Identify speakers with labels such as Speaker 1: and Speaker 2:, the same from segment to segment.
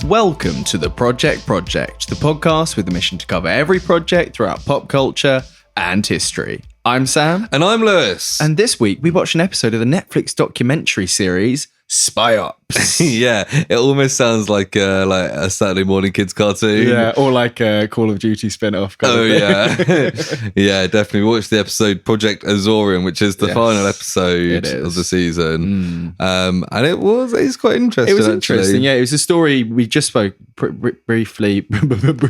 Speaker 1: Welcome to the Project, the podcast with the mission to cover every project throughout pop culture and history. I'm Sam.
Speaker 2: And I'm Lewis.
Speaker 1: And this week we watched an episode of the Netflix documentary series Spy Ops.
Speaker 2: Yeah, it almost sounds like a Saturday morning kids cartoon.
Speaker 1: Yeah, or like a Call of Duty spin-off.
Speaker 2: Yeah. Yeah, definitely. We watched the episode Project Azorian, which is the final episode of the season. And it's quite interesting.
Speaker 1: It was
Speaker 2: actually.
Speaker 1: interesting, yeah. It was a story we just spoke briefly before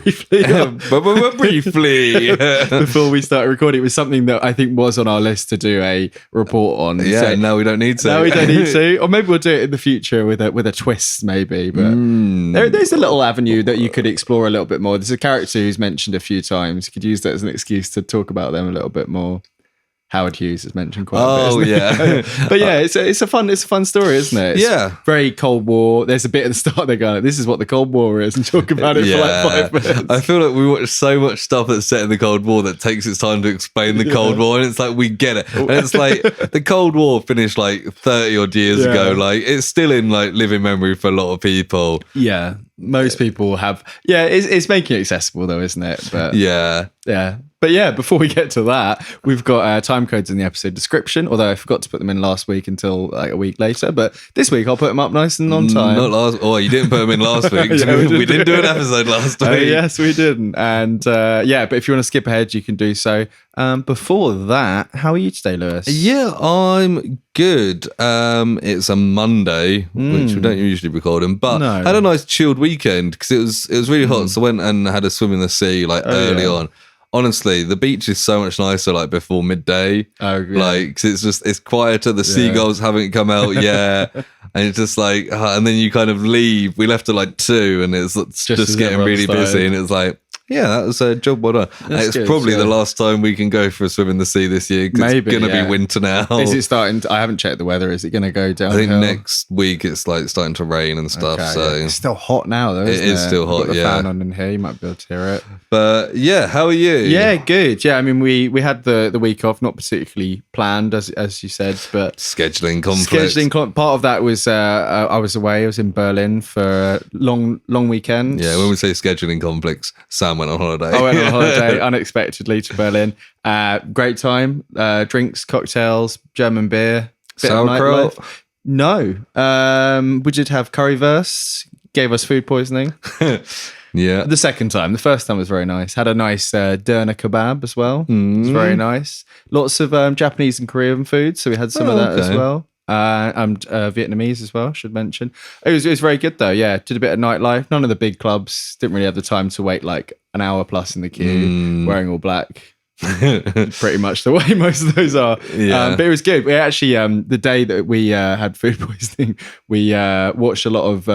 Speaker 1: we started recording. It was something that I think was on our list to do a report on.
Speaker 2: Yeah,
Speaker 1: so,
Speaker 2: no, we don't need to.
Speaker 1: No, we don't need to. Or maybe we'll do it in the future with a twist, maybe. But there's a little avenue that you could explore a little bit more. There's a character who's mentioned a few times. You could use that as an excuse to talk about them a little bit more. Howard Hughes is mentioned quite a bit.
Speaker 2: Yeah.
Speaker 1: But yeah, it's a fun story, isn't it? It's very Cold War. There's a bit at the start they're going, this is what the Cold War is, and talk about it for like 5 minutes.
Speaker 2: I feel like we watch so much stuff that's set in the Cold War that takes its time to explain the Cold War, and it's like we get it. And it's like the Cold War finished like 30 odd years ago. Like it's still in like living memory for a lot of people.
Speaker 1: Yeah. Most people have. Yeah, it's making it accessible though, isn't it? But yeah. But yeah, before we get to that, we've got time codes in the episode description, although I forgot to put them in last week until like a week later. But this week I'll put them up nice and on time.
Speaker 2: Not last. Oh, you didn't put them in last week. We didn't do an episode last week.
Speaker 1: Yes, we didn't. And but if you want to skip ahead, you can do so. Before that, how are you today, Lewis?
Speaker 2: Yeah, I'm good. It's a Monday, which we don't usually record in, but I had a nice chilled weekend because it was really hot. So I went and had a swim in the sea early on. Honestly, the beach is so much nicer like before midday. Oh, yeah. Like, 'cause it's quieter. The seagulls haven't come out yet. And it's just like, and then you kind of leave. We left at like 2 and it's just getting really busy. And it's like, yeah, that was a job well done. It's good, probably the last time we can go for a swim in the sea this year because it's going to be winter now.
Speaker 1: Is it starting? I haven't checked the weather. Is it going to go down?
Speaker 2: I think next week it's like starting to rain and stuff. Okay, so
Speaker 1: it's still hot now, though. Isn't
Speaker 2: it is still hot.
Speaker 1: Got the fan on in here. You might be able to hear it.
Speaker 2: But yeah, how are you?
Speaker 1: Yeah, good. Yeah, I mean, we had the week off, not particularly planned, as you said, but
Speaker 2: scheduling conflict.
Speaker 1: Part of that was I was away. I was in Berlin for a long weekend.
Speaker 2: Yeah, when we say scheduling conflicts, Sam went on holiday.
Speaker 1: I went on holiday unexpectedly to Berlin. Great time. Drinks, cocktails, German beer.
Speaker 2: Sauerkraut?
Speaker 1: No. We did have currywurst. Gave us food poisoning.
Speaker 2: Yeah.
Speaker 1: The second time. The first time was very nice. Had a nice doner kebab as well. It was very nice. Lots of Japanese and Korean food. So we had some of that as well. And Vietnamese as well, should mention. It was very good though. Yeah, did a bit of nightlife. None of the big clubs. Didn't really have the time to wait like an hour plus in the queue, wearing all black. Pretty much the way most of those are.
Speaker 2: Yeah.
Speaker 1: But it was good. We actually, the day that we had food poisoning, we watched a lot of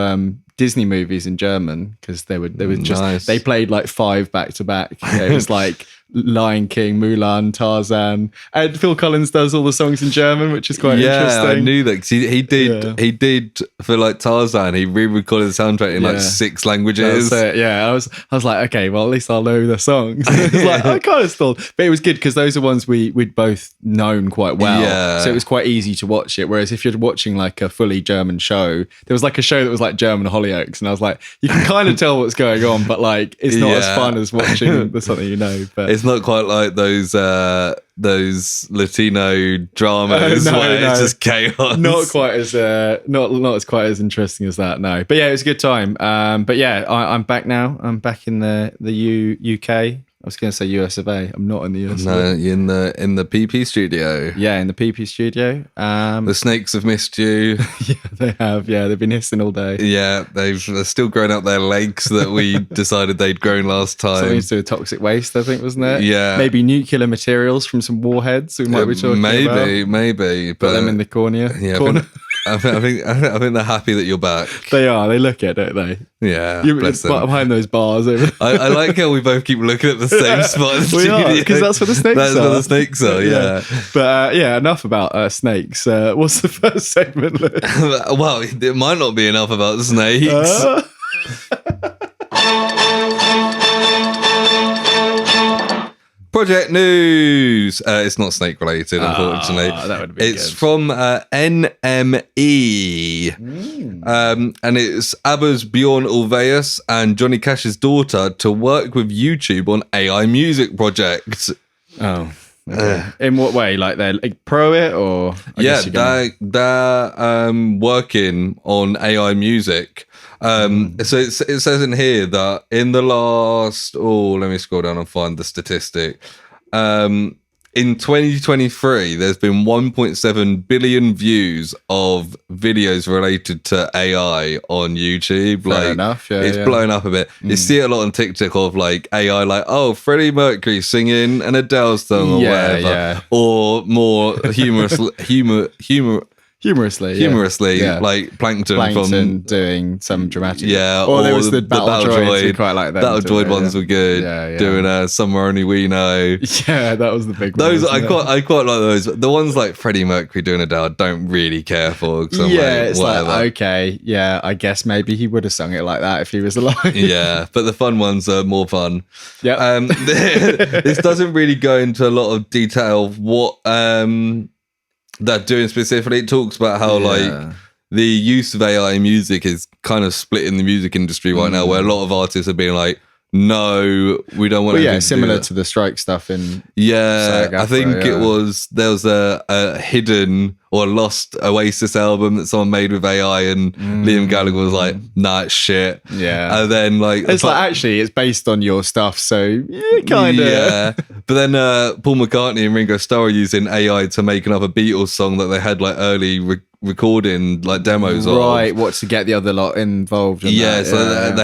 Speaker 1: Disney movies in German because they were just
Speaker 2: nice.
Speaker 1: They played like 5 back to back. It was like Lion King, Mulan, Tarzan, and Phil Collins does all the songs in German, which is quite interesting.
Speaker 2: Yeah, I knew that because he did for like Tarzan. He re-recorded the soundtrack in like 6 languages.
Speaker 1: That's it. Yeah, I was like, okay, well at least I'll know the songs. It's like I kind of still, but it was good because those are ones we'd both known quite well.
Speaker 2: Yeah.
Speaker 1: So it was quite easy to watch it. Whereas if you're watching like a fully German show, there was like a show that was like German Hollyoaks, and I was like, you can kind of tell what's going on, but like it's not as fun as watching something you know. But
Speaker 2: it's not quite like those Latino dramas where it's just chaos.
Speaker 1: Not quite as not as quite as interesting as that. No, but yeah, it was a good time. But yeah, I'm back now. I'm back in the UK. I was going to say US of A. I'm not in the US.
Speaker 2: No, you're in the PP studio.
Speaker 1: Yeah, in the PP studio.
Speaker 2: The snakes have missed you.
Speaker 1: Yeah, they have. Yeah, they've been hissing all day.
Speaker 2: Yeah, they're still growing out their legs that we decided they'd grown last time.
Speaker 1: Something to do with toxic waste, I think, wasn't it?
Speaker 2: Yeah.
Speaker 1: Maybe nuclear materials from some warheads we might be talking about.
Speaker 2: Maybe.
Speaker 1: Put them in the corner.
Speaker 2: Yeah, I think they're happy that you're back.
Speaker 1: They are. They look it, don't they?
Speaker 2: Yeah,
Speaker 1: bless them. Behind those bars.
Speaker 2: I like how we both keep looking at the same spot.
Speaker 1: We are, because that's where the snakes are.
Speaker 2: That's where the snakes are, yeah.
Speaker 1: But enough about snakes. What's the first segment, Luke?
Speaker 2: Well, it might not be enough about snakes. Project news. It's not snake related, unfortunately.
Speaker 1: That would be
Speaker 2: It's
Speaker 1: good.
Speaker 2: from NME. And it's ABBA's Bjorn Ulvaeus and Johnny Cash's daughter to work with YouTube on AI music projects.
Speaker 1: Oh. Okay. In what way? Like they're pro it, or
Speaker 2: they're working on AI music. So it says in here that in the last, let me scroll down and find the statistic. In 2023, there's been 1.7 billion views of videos related to AI on YouTube.
Speaker 1: Fair enough. Yeah,
Speaker 2: it's blown up a bit. You see it a lot on TikTok of like AI, like, Freddie Mercury singing an Adele song or whatever, or more humorously, like Plankton from
Speaker 1: doing some dramatic.
Speaker 2: Yeah,
Speaker 1: or there was the Battle Droid. Quite like that.
Speaker 2: Battle Droid ones were good.
Speaker 1: Yeah.
Speaker 2: Doing Somewhere Only We Know.
Speaker 1: Yeah, that was the big one.
Speaker 2: Those I quite like those. The ones like Freddie Mercury doing Adele, I don't really care for.
Speaker 1: It's like, okay, yeah, I guess maybe he would have sung it like that if he was alive.
Speaker 2: Yeah, but the fun ones are more fun.
Speaker 1: Yeah.
Speaker 2: This doesn't really go into a lot of detail of what they're doing specifically. It talks about how like the use of AI in music is kind of split in the music industry right now, where a lot of artists are being like, no, we don't want to.
Speaker 1: Similar to the strike stuff in.
Speaker 2: Yeah, I think there was a hidden or lost Oasis album that someone made with AI, and Liam Gallagher was like, nah, it's shit.
Speaker 1: Yeah.
Speaker 2: And then
Speaker 1: it's actually it's based on your stuff, so kind of.
Speaker 2: Yeah. But then Paul McCartney and Ringo Starr are using AI to make another Beatles song that they had like early recording like demos of.
Speaker 1: Right, what to get the other lot involved.
Speaker 2: They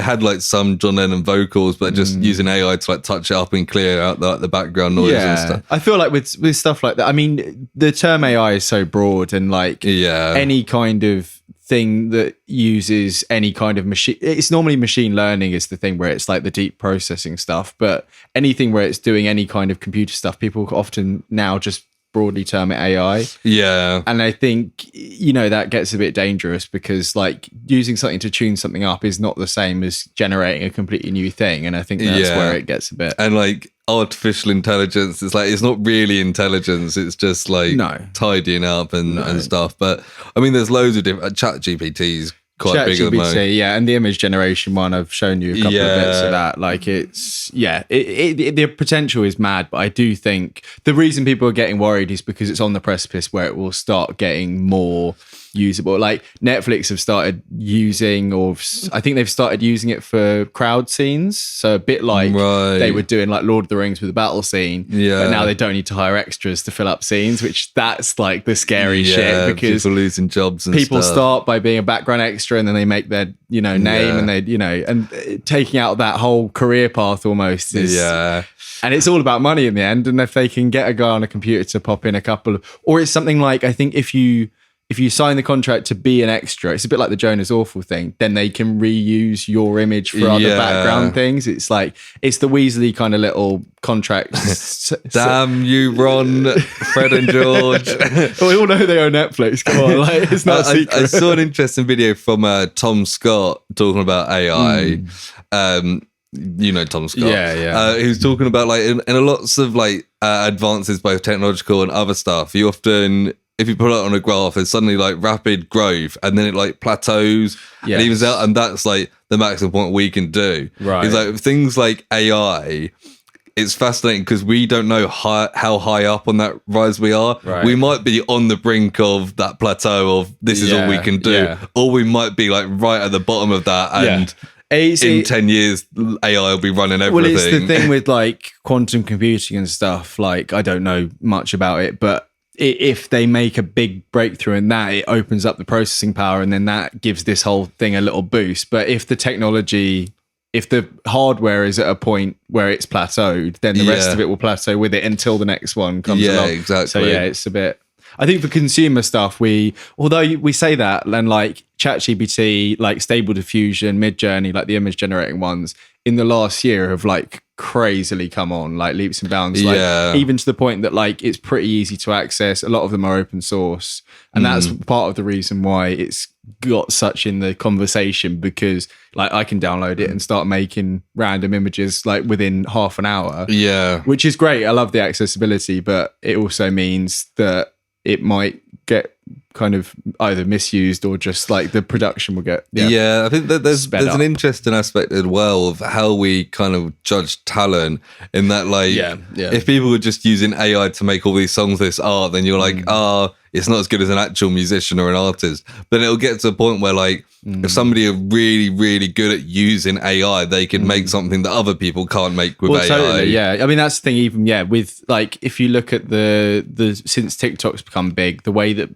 Speaker 2: had like some John Lennon vocals, but just using AI to like touch it up and clear out the background noise and stuff.
Speaker 1: I feel like with stuff like that, I mean, the term AI is so broad, and like any kind of thing that uses any kind of machine, it's normally machine learning is the thing where it's like the deep processing stuff, but anything where it's doing any kind of computer stuff, people often now just broadly term it AI.
Speaker 2: Yeah.
Speaker 1: And I think, that gets a bit dangerous, because like using something to tune something up is not the same as generating a completely new thing. And I think that's where it gets a bit.
Speaker 2: And like artificial intelligence, it's like, it's not really intelligence. It's just like tidying up and stuff. But I mean, there's loads of different ChatGPT's quite big at the moment.
Speaker 1: And the image generation one, I've shown you a couple of bits of that. Like the potential is mad, but I do think the reason people are getting worried is because it's on the precipice where it will start getting more usable. Like Netflix have started using, or I think they've started using it for crowd scenes. So a bit like they were doing like Lord of the Rings with the battle scene. Yeah. But now they don't need to hire extras to fill up scenes, which that's like the scary shit, because
Speaker 2: people losing jobs and
Speaker 1: people
Speaker 2: stuff.
Speaker 1: Start by being a background extra, and then they make their name and they and taking out that whole career path almost is and it's all about money in the end. And if they can get a guy on a computer to pop in a couple of, or it's something like, I think if you sign the contract to be an extra, it's a bit like the Jonas Awful thing, then they can reuse your image for other background things. It's like, it's the Weasley kind of little contract.
Speaker 2: Damn you, Ron, Fred and George.
Speaker 1: Well, we all know they own Netflix. Come on, like, it's not a secret.
Speaker 2: I saw an interesting video from Tom Scott talking about AI. Tom Scott.
Speaker 1: Yeah.
Speaker 2: He was talking about like in a lots of like advances, both technological and other stuff, you often, if you put it on a graph, there's suddenly like rapid growth, and then it like plateaus and evens out, and that's like the maximum point we can do.
Speaker 1: Right.
Speaker 2: It's like things like AI. It's fascinating because we don't know how high up on that rise we are. Right. We might be on the brink of that plateau of this is all we can do, or we might be like right at the bottom of that, and in 10 years, AI will be running everything.
Speaker 1: Well, it's the thing with like quantum computing and stuff. Like, I don't know much about it, but if they make a big breakthrough in that, it opens up the processing power, and then that gives this whole thing a little boost. But if the technology, if the hardware is at a point where it's plateaued, then the rest of it will plateau with it until the next one comes along.
Speaker 2: Yeah, exactly.
Speaker 1: So it's a bit, I think for consumer stuff, although we say that, and like ChatGPT, like Stable Diffusion, Midjourney, like the image generating ones, in the last year have like crazily come on, like leaps and bounds, like even to the point that like it's pretty easy to access. A lot of them are open source, and that's part of the reason why it's got such in the conversation because like I can download it and start making random images like within half an hour.
Speaker 2: Yeah.
Speaker 1: Which is great. I love the accessibility, but it also means that it might get kind of either misused or just like the production will get
Speaker 2: I think that there's an interesting aspect as well of how we kind of judge talent in that like if people were just using AI to make all these songs, this art, then you're like it's not as good as an actual musician or an artist. But then it'll get to a point where like if somebody are really, really good at using AI, they can make something that other people can't make with AI.
Speaker 1: Totally, yeah. I mean, that's the thing, even, with like, if you look at the since TikTok's become big, the way that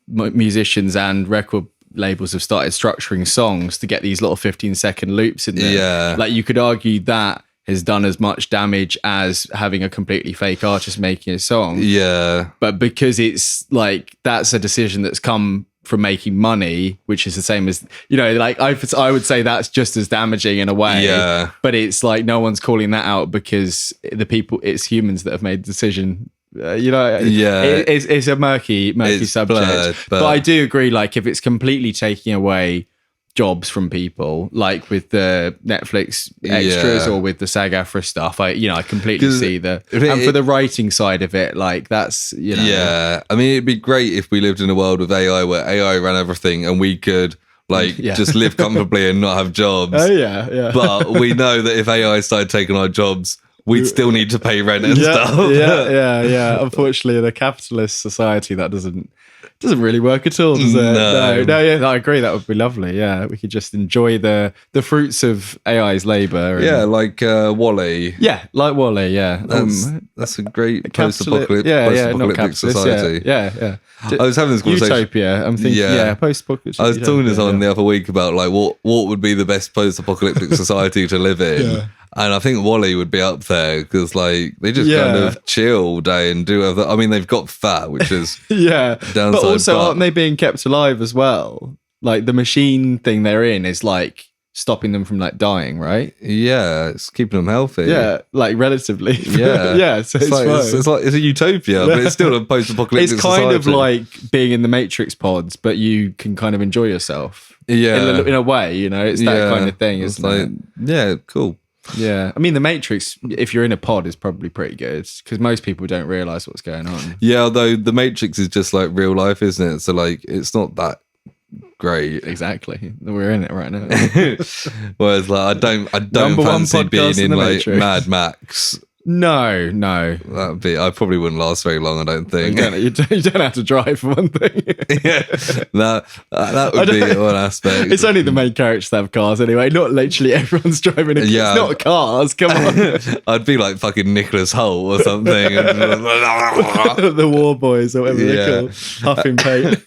Speaker 1: musicians and record labels have started structuring songs to get these little 15-second loops in there.
Speaker 2: Yeah.
Speaker 1: Like you could argue that has done as much damage as having a completely fake artist making a song.
Speaker 2: Yeah.
Speaker 1: But because it's like, that's a decision that's come from making money, which is the same as, like I would say that's just as damaging in a way.
Speaker 2: Yeah.
Speaker 1: But it's like no one's calling that out because it's humans that have made the decision. It's a murky subject. Blurred, but I do agree, like if it's completely taking away jobs from people, like with the Netflix extras or with the SAG-AFTRA stuff, I completely see and for the writing side of it, like that's
Speaker 2: I mean, it'd be great if we lived in a world with AI where AI ran everything and we could just live comfortably and not have jobs. But we know that if AI started taking our jobs, we'd still need to pay rent and stuff.
Speaker 1: Unfortunately, in a capitalist society, that doesn't really work at all, does it? No, I agree. That would be lovely. Yeah, we could just enjoy the fruits of AI's labor.
Speaker 2: Like WALL-E.
Speaker 1: Yeah, like WALL-E. Yeah,
Speaker 2: that's a great post-apocalyptic society.
Speaker 1: Yeah.
Speaker 2: I was having this conversation.
Speaker 1: Utopia. I'm thinking, post-apocalyptic.
Speaker 2: I was talking to someone the other week about like what would be the best post-apocalyptic society to live in. Yeah. And I think WALL-E would be up there because like they just kind of chill all day and do other. I mean, they've got fat, which is downside.
Speaker 1: But also, aren't they being kept alive as well? Like the machine thing they're in is like stopping them from like dying, right?
Speaker 2: Yeah, it's keeping them healthy.
Speaker 1: Yeah, like relatively.
Speaker 2: Yeah,
Speaker 1: So it's
Speaker 2: a utopia, but it's still a post-apocalyptic.
Speaker 1: It's kind
Speaker 2: society.
Speaker 1: of like being in the Matrix pods, but you can kind of enjoy yourself.
Speaker 2: Yeah,
Speaker 1: in a way, it's that kind of thing. It's
Speaker 2: like cool.
Speaker 1: Yeah, I mean, the Matrix, if you're in a pod, is probably pretty good because most people don't realize what's going on.
Speaker 2: Yeah, although the Matrix is just like real life, isn't it? So like, it's not that great.
Speaker 1: Exactly, we're in it right now.
Speaker 2: Whereas like, I don't fancy being in like Matrix. Mad Max.
Speaker 1: No.
Speaker 2: That'd be. I probably wouldn't last very long. I don't think.
Speaker 1: You don't have to drive for one thing.
Speaker 2: that would be one aspect.
Speaker 1: It's only the main characters that have cars anyway. Not literally everyone's driving a car. Yeah. It's not cars. Come on.
Speaker 2: I'd be like fucking Nicholas Hoult or something.
Speaker 1: The War Boys or whatever they're called. Huffing paint.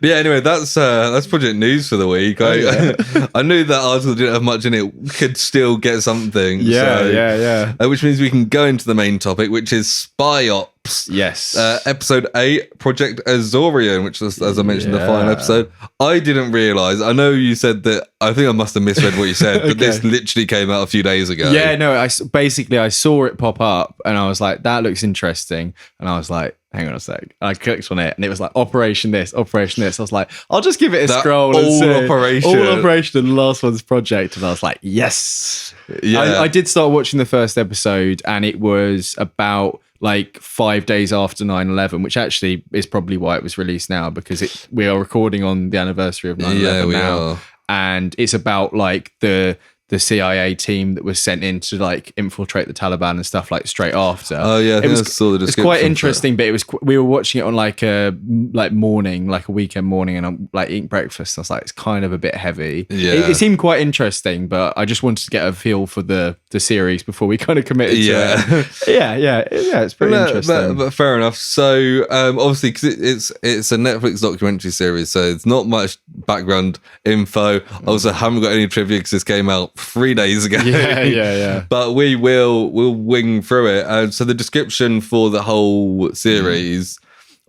Speaker 2: Yeah. Anyway, that's Project News for the week. I knew that article didn't have much in it. Could still get something.
Speaker 1: Yeah.
Speaker 2: Which means we can go into the main topic, which is Spy Ops.
Speaker 1: Yes.
Speaker 2: Episode 8, Project Azorian, which was, as I mentioned, the final episode. I didn't realise. I know you said that. I think I must have misread what you said, but this literally came out a few days ago.
Speaker 1: Yeah, no, I saw it pop up and I was like, that looks interesting. And I was like, hang on a sec. And I clicked on it and it was like Operation this. I was like, I'll just give it a scroll. All Operation and the last one's Project. And I was like, yes. Yeah. I did start watching the first episode and it was about like 5 days after 9/11, which actually is probably why it was released now because we are recording on the anniversary of 9/11 now. And it's about like the CIA team that was sent in to like infiltrate the Taliban and stuff like straight after.
Speaker 2: Oh yeah, I saw the description.
Speaker 1: It's quite interesting, but we were watching it on like a morning, like a weekend morning, and I'm like eating breakfast. I was like, it's kind of a bit heavy. Yeah, it seemed quite interesting, but I just wanted to get a feel for the series before we kind of committed to it. Yeah, it's pretty interesting.
Speaker 2: But fair enough. So obviously, because it's a Netflix documentary series, so it's not much background info. I also haven't got any trivia because this came out 3 days ago.
Speaker 1: Yeah.
Speaker 2: But we'll wing through it. So the description for the whole series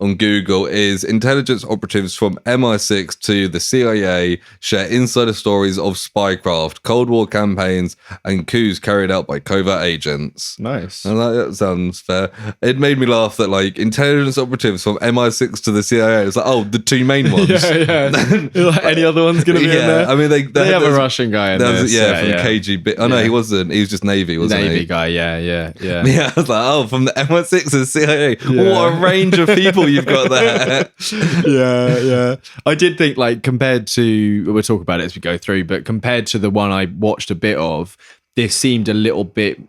Speaker 2: on Google is intelligence operatives from MI6 to the CIA share insider stories of spycraft, Cold War campaigns, and coups carried out by covert agents.
Speaker 1: Nice.
Speaker 2: And that sounds fair. It made me laugh that like intelligence operatives from MI6 to the CIA. It's like, oh, the two main ones.
Speaker 1: yeah. Like, any other one's going to be in there?
Speaker 2: I mean, they
Speaker 1: have a Russian guy in there.
Speaker 2: From KGB. Oh, no, he wasn't. He was just Navy, wasn't he?
Speaker 1: Navy guy, yeah.
Speaker 2: Yeah, I was like, oh, from the MI6 to the CIA. What a range of people you've got there.
Speaker 1: yeah. I did think, like, compared to, we'll talk about it as we go through, but compared to the one I watched a bit of, this seemed a little bit.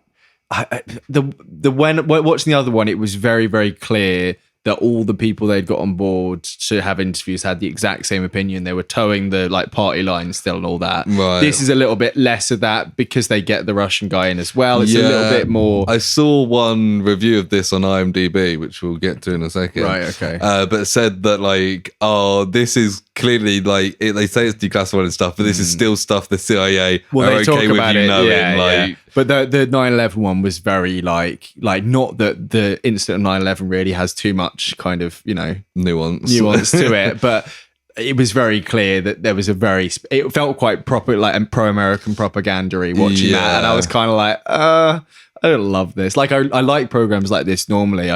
Speaker 1: When watching the other one, it was very, very clear that all the people they'd got on board to have interviews had the exact same opinion. They were towing the like party line still and all that.
Speaker 2: Right.
Speaker 1: This is a little bit less of that because they get the Russian guy in as well. It's a little bit more.
Speaker 2: I saw one review of this on IMDb, which we'll get to in a second.
Speaker 1: Right, okay.
Speaker 2: But it said that like, oh, this is clearly like, they say it's declassified and stuff, but this is still stuff the CIA are okay with you knowing. Yeah.
Speaker 1: But the 9/11 one was very like not that the incident of 9/11 really has too much kind of, nuance to it, but it was very clear that there was it felt quite proper, like, and pro-American propaganda-y watching that, and I was kind of like, I don't love this. Like, I like programs like this normally.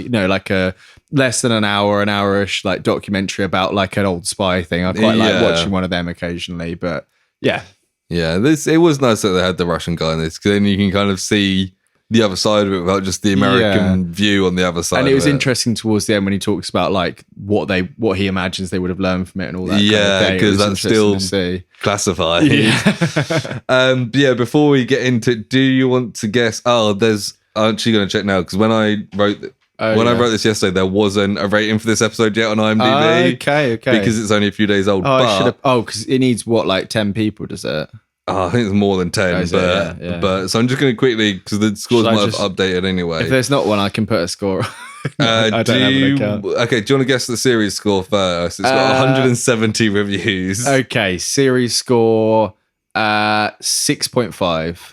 Speaker 1: Like a less than an hour-ish like documentary about like an old spy thing. I quite like watching one of them occasionally, but yeah.
Speaker 2: Yeah, it was nice that they had the Russian guy in this, because then you can kind of see the other side of it without just the American view on the other side.
Speaker 1: And it was interesting towards the end when he talks about like what he imagines they would have learned from it and all that.
Speaker 2: Yeah, because that's still classified. Yeah. Before we get into, do you want to guess? I'm actually going to check now, because when I wrote I wrote this yesterday, there wasn't a rating for this episode yet on IMDb.
Speaker 1: Okay.
Speaker 2: Because it's only a few days old.
Speaker 1: Because it needs what, like 10 people, does it?
Speaker 2: I think it's more than 10, but so I'm just going to quickly, because the scores might have updated anyway.
Speaker 1: If there's not one, I can put a score.
Speaker 2: I don't have an account. Okay, do you want to guess the series score first? It's got 170 reviews.
Speaker 1: Okay, series score 6.5.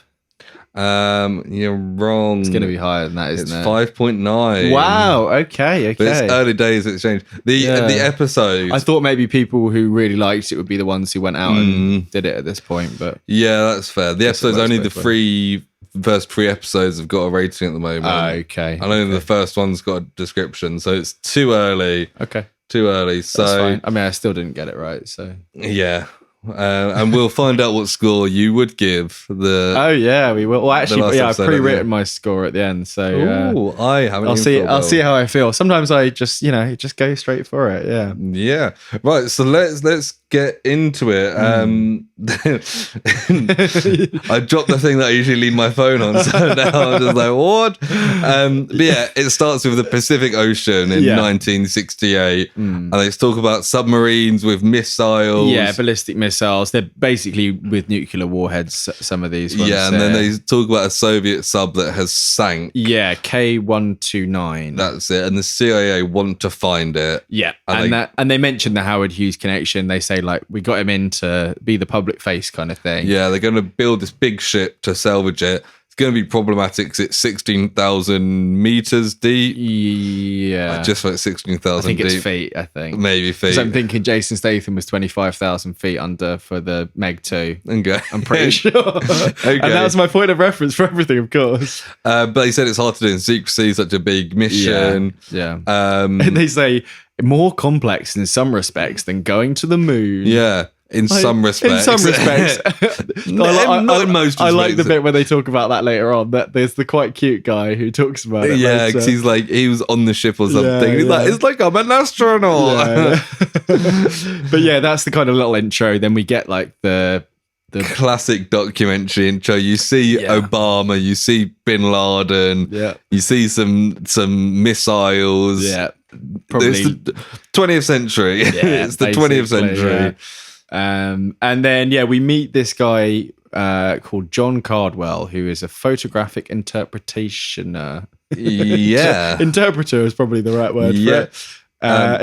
Speaker 2: You're wrong.
Speaker 1: It's going to be higher than that, isn't it?
Speaker 2: It's 5.9.
Speaker 1: Wow. Okay.
Speaker 2: But it's early days. It's changed. The episode.
Speaker 1: I thought maybe people who really liked it would be the ones who went out and did it at this point. But
Speaker 2: yeah, that's fair. The episode's only the first 3 episodes have got a rating at the moment.
Speaker 1: Okay.
Speaker 2: I know the first one's got a description, so it's too early.
Speaker 1: Okay.
Speaker 2: Too early. So
Speaker 1: that's fine. I mean, I still didn't get it right. So
Speaker 2: yeah. And we'll find out what score you would give the.
Speaker 1: Oh yeah, we will. Well, actually, I've pre-written my score at the end, so
Speaker 2: I haven't.
Speaker 1: I'll see how I feel. Sometimes I just go straight for it. Yeah.
Speaker 2: Yeah. Right. So let's get into it. I dropped the thing that I usually leave my phone on, so now I'm just like, what? But yeah, it starts with the Pacific Ocean in 1968, and they talk about submarines with missiles.
Speaker 1: Yeah, ballistic missiles. They're basically with nuclear warheads. Some of these ones.
Speaker 2: Yeah, and then they talk about a Soviet sub that has sank.
Speaker 1: Yeah, K-129.
Speaker 2: That's it, and the CIA want to find it.
Speaker 1: Yeah, and they mention the Howard Hughes connection. They say, like, we got him in to be the public face kind of thing.
Speaker 2: Yeah, they're going to build this big ship to salvage it. It's going to be problematic because it's 16,000 meters deep.
Speaker 1: Yeah.
Speaker 2: Just like 16,000 deep.
Speaker 1: I think it's feet, I think.
Speaker 2: Maybe feet.
Speaker 1: So I'm thinking Jason Statham was 25,000 feet under for the Meg 2.
Speaker 2: Okay.
Speaker 1: I'm pretty sure. Okay. And that was my point of reference for everything, of course.
Speaker 2: But he said it's hard to do in secrecy, such a big mission.
Speaker 1: Yeah. And they say more complex in some respects than going to the moon.
Speaker 2: Yeah. In some respects.
Speaker 1: In some respects.
Speaker 2: Not in most respects.
Speaker 1: I like the bit where they talk about that later on, that there's the quite cute guy who talks about it.
Speaker 2: Yeah, because he's like, he was on the ship or something. He's like, it's like I'm an astronaut.
Speaker 1: Yeah. But yeah, that's the kind of little intro. Then we get like the
Speaker 2: classic documentary intro. You see Obama, you see Bin Laden, you see some missiles.
Speaker 1: Yeah.
Speaker 2: Probably. It's the 20th century. Yeah, it's the 20th century.
Speaker 1: Yeah. And then, we meet this guy called John Cardwell, who is a photographic interpretationer.
Speaker 2: Yeah.
Speaker 1: Interpreter is probably the right word for it.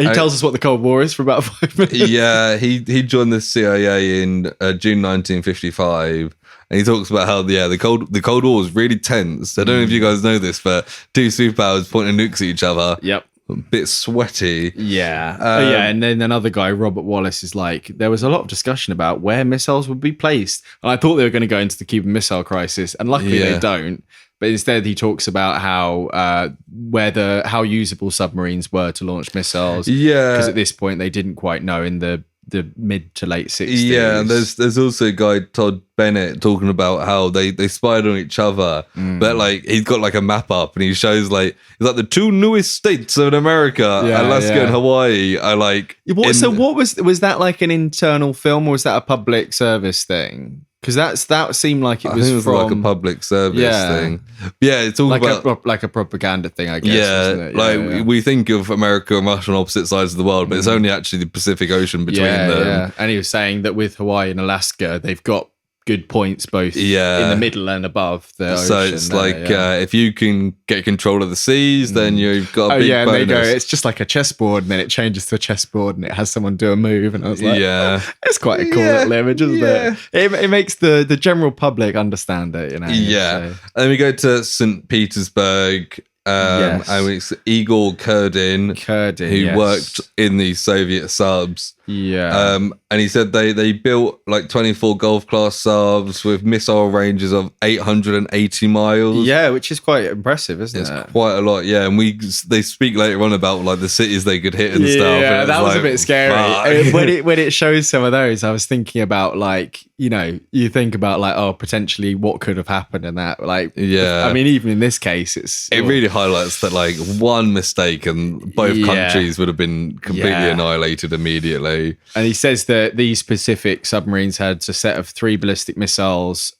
Speaker 1: He tells us what the Cold War is for about 5 minutes.
Speaker 2: Yeah, he joined the CIA in June 1955. And he talks about how the Cold War was really tense. I don't know if you guys know this, but 2 superpowers pointing nukes at each other.
Speaker 1: Yep.
Speaker 2: a bit sweaty.
Speaker 1: Yeah. And then another guy, Robert Wallace, is like, there was a lot of discussion about where missiles would be placed. And I thought they were going to go into the Cuban Missile Crisis, and luckily they don't. But instead, he talks about how usable submarines were to launch missiles. Yeah, because at this point they didn't quite know in the mid to late 60s.
Speaker 2: Yeah, and there's also a guy, Todd Bennett, talking about how they spied on each other, but like he's got like a map up and he shows like it's like the two newest states of America, Alaska and Hawaii.
Speaker 1: So what was that like an internal film, or was that a public service thing? Because that seemed like it was
Speaker 2: like a public service thing. Yeah, it's all
Speaker 1: like
Speaker 2: about
Speaker 1: like a propaganda thing, I guess. Yeah, isn't it?
Speaker 2: We think of America and Russia on opposite sides of the world, but it's only actually the Pacific Ocean between them. Yeah.
Speaker 1: And he was saying that with Hawaii and Alaska, they've got good points both in the middle and above the ocean.
Speaker 2: So it's if you can get control of the seas, then you've got a big bonus.
Speaker 1: They go, it's just like a chessboard, and then it changes to a chessboard and it has someone do a move, and I was like, it's quite a cool little image, isn't it? It makes the general public understand it, you know.
Speaker 2: Yeah. So. And then we go to St. Petersburg. And it's Igor Kurdin who worked in the Soviet subs. Yeah. And he said they built like 24 Golf class subs with missile ranges of 880 miles.
Speaker 1: Yeah, which is quite impressive, isn't it?
Speaker 2: It's quite a lot, yeah. And they speak later on about like the cities they could hit and stuff.
Speaker 1: Yeah, that was a bit scary. when it shows some of those, I was thinking about like, you know, you think about like, oh, potentially what could have happened in that. Like, I mean, even in this case, it
Speaker 2: really highlights that like one mistake and both countries would have been completely annihilated immediately.
Speaker 1: And he says that these Pacific submarines had a set of 3 ballistic missiles,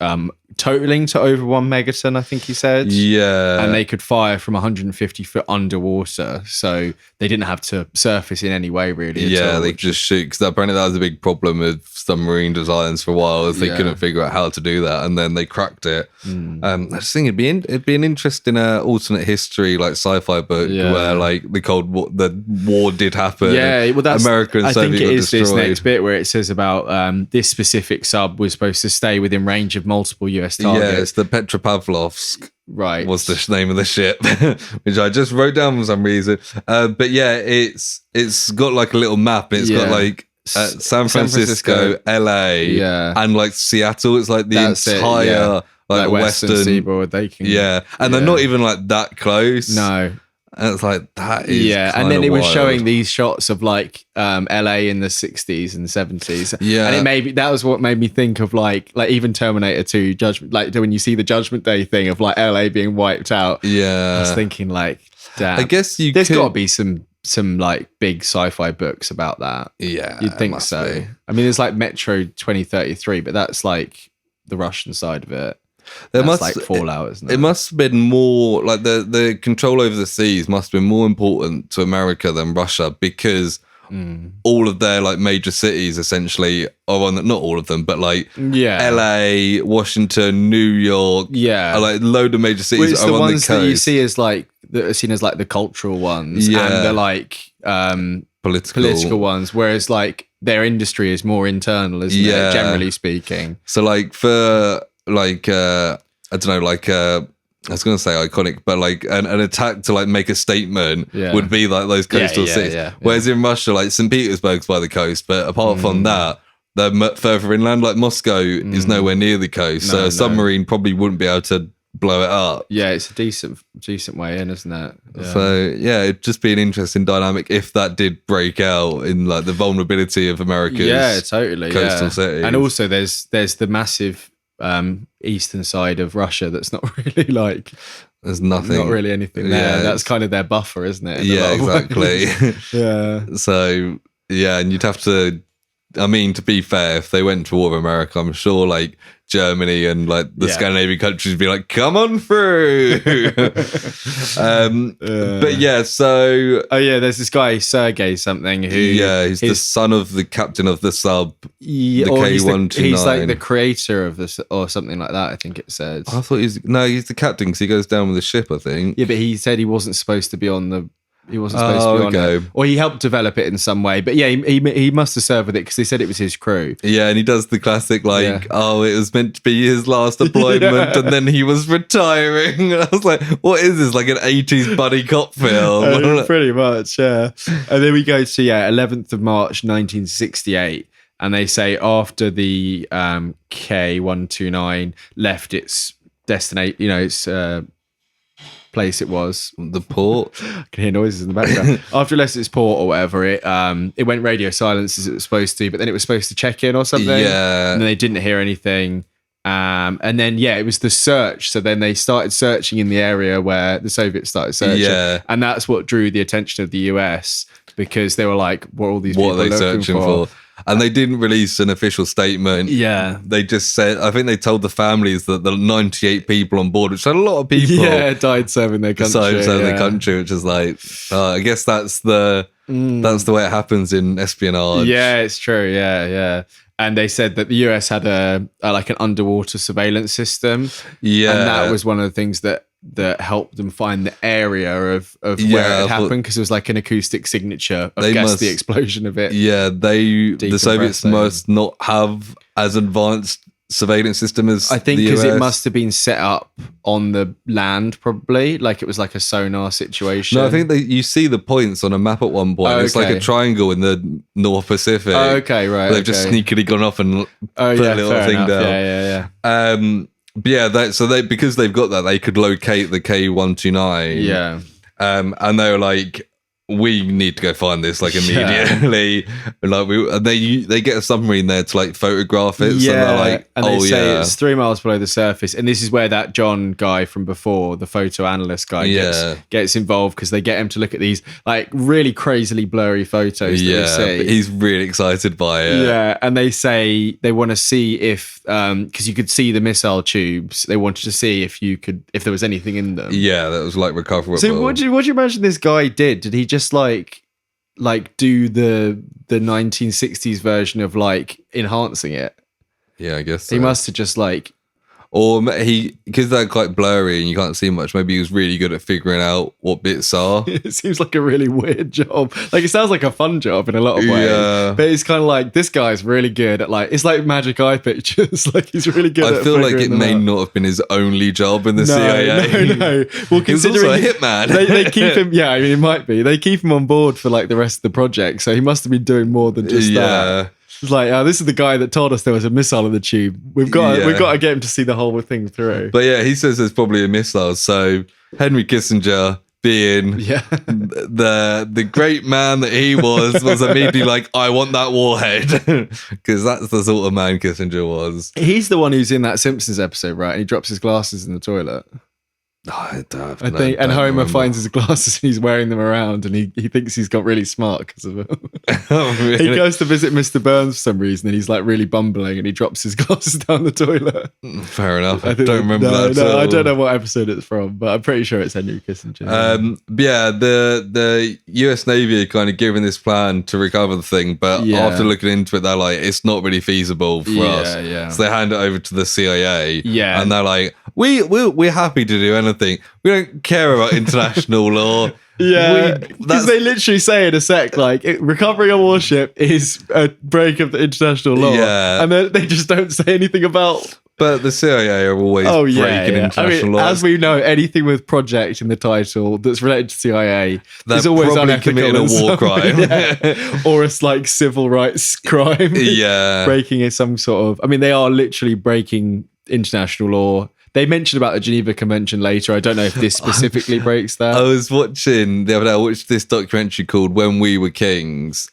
Speaker 1: totaling to over 1 megaton, I think he said.
Speaker 2: Yeah.
Speaker 1: And they could fire from 150 foot underwater. So they didn't have to surface in any way, really.
Speaker 2: Yeah, they could just shoot. Because apparently that was a big problem with submarine designs for a while, is they couldn't figure out how to do that. And then they cracked it. I just think it'd be an interesting alternate history, like sci-fi book, where like the war did happen. Yeah, well, that's America and Soviet got destroyed.
Speaker 1: This next bit where it says about this specific sub was supposed to stay within range of multiple US targets.
Speaker 2: Yeah, it's the Petropavlovsk.
Speaker 1: Right.
Speaker 2: Was the name of the ship, which I just wrote down for some reason. But yeah, it's got like a little map. It's got like San Francisco, LA, and like Seattle. It's like the entire like Western
Speaker 1: seaboard. They can,
Speaker 2: and they're not even like that close.
Speaker 1: No.
Speaker 2: And it's like, that is
Speaker 1: and then it was showing these shots of like LA in the 60s and 70s. Yeah. And that was what made me think of like even Terminator 2 Judgment, like when you see the Judgment Day thing of like LA being wiped out.
Speaker 2: Yeah.
Speaker 1: I was thinking like, damn.
Speaker 2: I guess
Speaker 1: there's got to be some like big sci-fi books about that.
Speaker 2: Yeah.
Speaker 1: You'd think so. Be. I mean, there's like Metro 2033, but that's like the Russian side of it. That's like Fallout, isn't it?
Speaker 2: It must have been more like the control over the seas must have been more important to America than Russia, because all of their like major cities essentially are on not all of them, but like LA, Washington, New York, like a load of major cities are
Speaker 1: the
Speaker 2: on
Speaker 1: ones
Speaker 2: the coast.
Speaker 1: That you see as like that are seen as like the cultural ones, and the like political ones, whereas like their industry is more internal, isn't it? Generally speaking.
Speaker 2: So like for like I don't know, like I was going to say iconic, but like an attack to like make a statement would be like those coastal cities. Whereas in Russia, like St. Petersburg's by the coast, but apart from that, they're further inland. Like Moscow is nowhere near the coast, so a submarine probably wouldn't be able to blow it up.
Speaker 1: Yeah, it's a decent way in, isn't it? Yeah.
Speaker 2: So it'd just be an interesting dynamic if that did break out in like the vulnerability of America's coastal cities.
Speaker 1: And also there's the massive eastern side of Russia that's not really like
Speaker 2: there's nothing,
Speaker 1: not really anything there. That's kind of their buffer, isn't it?
Speaker 2: Yeah, exactly.
Speaker 1: Yeah.
Speaker 2: So and you'd have to, I mean, to be fair, if they went to war with America, I'm sure like Germany and like the Scandinavian countries would be like, come on through. But
Speaker 1: there's this guy Sergey something who
Speaker 2: he's the son of the captain of the sub, the K-129.
Speaker 1: He's like the creator of this or something like that, I think it says.
Speaker 2: I thought he's the captain because he goes down with the ship, I think.
Speaker 1: Yeah, but he said he wasn't supposed to be on the He wasn't supposed to be on it. Or he helped develop it in some way. But yeah, he must have served with it because they said it was his crew.
Speaker 2: Yeah, and he does the classic it was meant to be his last deployment and then he was retiring. And I was like, what is this? Like an 80s buddy cop film?
Speaker 1: Pretty much, yeah. And then we go to 11th of March 1968. And they say after the K-129 left its destination, its place it was.
Speaker 2: The port.
Speaker 1: I can hear noises in the background. After it left its port or whatever, it went radio silence as it was supposed to, but then it was supposed to check in or something.
Speaker 2: Yeah.
Speaker 1: And then they didn't hear anything. And then, it was the search. So then they started searching in the area where the Soviets started searching. Yeah. And that's what drew the attention of the US because they were like, what are all these people looking
Speaker 2: searching for? And they didn't release an official statement.
Speaker 1: Yeah.
Speaker 2: They just said, I think they told the families that the 98 people on board, which had a lot of people.
Speaker 1: Yeah, died serving their country.
Speaker 2: Their country, which is like, I guess that's the way it happens in espionage.
Speaker 1: Yeah, it's true. Yeah. And they said that the US had an underwater surveillance system. Yeah. And that was one of the things that helped them find the area of where it happened because it was like an acoustic signature of the explosion of it.
Speaker 2: Yeah, the Soviets must not have as advanced surveillance system as
Speaker 1: I think because it must have been set up on the land probably, like it was like a sonar situation.
Speaker 2: No, I think you see the points on a map at one point. It's like a triangle in the North Pacific.
Speaker 1: Oh, okay, right.
Speaker 2: They've just sneakily gone off and put a little thing down.
Speaker 1: Yeah.
Speaker 2: But yeah, because they've got that, they could locate the K-129.
Speaker 1: Yeah.
Speaker 2: And they were like, we need to go find this immediately. Yeah. They get a submarine there to photograph it.
Speaker 1: Yeah.
Speaker 2: So they're like,
Speaker 1: and they say it's 3 miles below the surface. And this is where that John guy from before, the photo analyst guy, gets involved because they get him to look at these really crazily blurry photos.
Speaker 2: Yeah, but he's really excited by it.
Speaker 1: Yeah, and they say they want to see if because you could see the missile tubes. They wanted to see if there was anything in them.
Speaker 2: Yeah, that was recoverable.
Speaker 1: So what do you imagine this guy did? Did he just do the 1960s version of enhancing it?
Speaker 2: Yeah, I guess so.
Speaker 1: He must have just
Speaker 2: or because they're quite blurry and you can't see much, maybe he was really good at figuring out what bits are.
Speaker 1: It seems like a really weird job. It sounds like a fun job in a lot of ways. Yeah. But it's kind of this guy's really good at it's like magic eye pictures. He's really good at
Speaker 2: I feel like it may not have been his only job in the CIA.
Speaker 1: No. Well, considering
Speaker 2: he's also a hitman.
Speaker 1: They keep him, it might be. They keep him on board for the rest of the project. So he must have been doing more than just that. It's this is the guy that told us there was a missile in the tube. We've got to get him to see the whole thing through.
Speaker 2: But yeah, he says there's probably a missile. So Henry Kissinger, being the great man that he was immediately I want that warhead because that's the sort of man Kissinger was.
Speaker 1: He's the one who's in that Simpsons episode, right? And he drops his glasses in the toilet.
Speaker 2: I
Speaker 1: think Homer finds his glasses and he's wearing them around and he thinks he's got really smart because of it.
Speaker 2: Oh, really?
Speaker 1: He goes to visit Mr. Burns for some reason and he's really bumbling and he drops his glasses down the toilet.
Speaker 2: Fair enough. I don't remember that at all.
Speaker 1: I don't know what episode it's from, but I'm pretty sure it's Henry Kissinger.
Speaker 2: The US Navy are kind of given this plan to recover the thing, but after looking into it, they're like, it's not really feasible for us. Yeah. So they hand it over to the CIA.
Speaker 1: Yeah.
Speaker 2: And they're like, we're happy to do anything. We don't care about international law.
Speaker 1: Yeah, because they literally say in a sec, recovering a warship is a break of the international law. Yeah. And then they just don't say anything about...
Speaker 2: But the CIA are always breaking international law.
Speaker 1: As we know, anything with project in the title that's related to CIA is always unethical.
Speaker 2: Committing a war crime.
Speaker 1: Or a civil rights crime.
Speaker 2: Yeah.
Speaker 1: Breaking some sort of... they are literally breaking international law. They mentioned about the Geneva Convention later. I don't know if this specifically breaks that.
Speaker 2: I was watching the other day, I watched this documentary called When We Were Kings,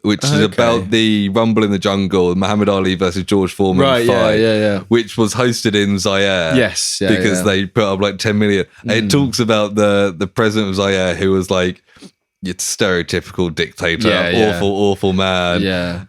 Speaker 2: which is about the rumble in the jungle, Muhammad Ali versus George Foreman fight, which was hosted in Zaire.
Speaker 1: Yes.
Speaker 2: Because they put up 10 million. And it talks about the president of Zaire who was your stereotypical dictator, awful man,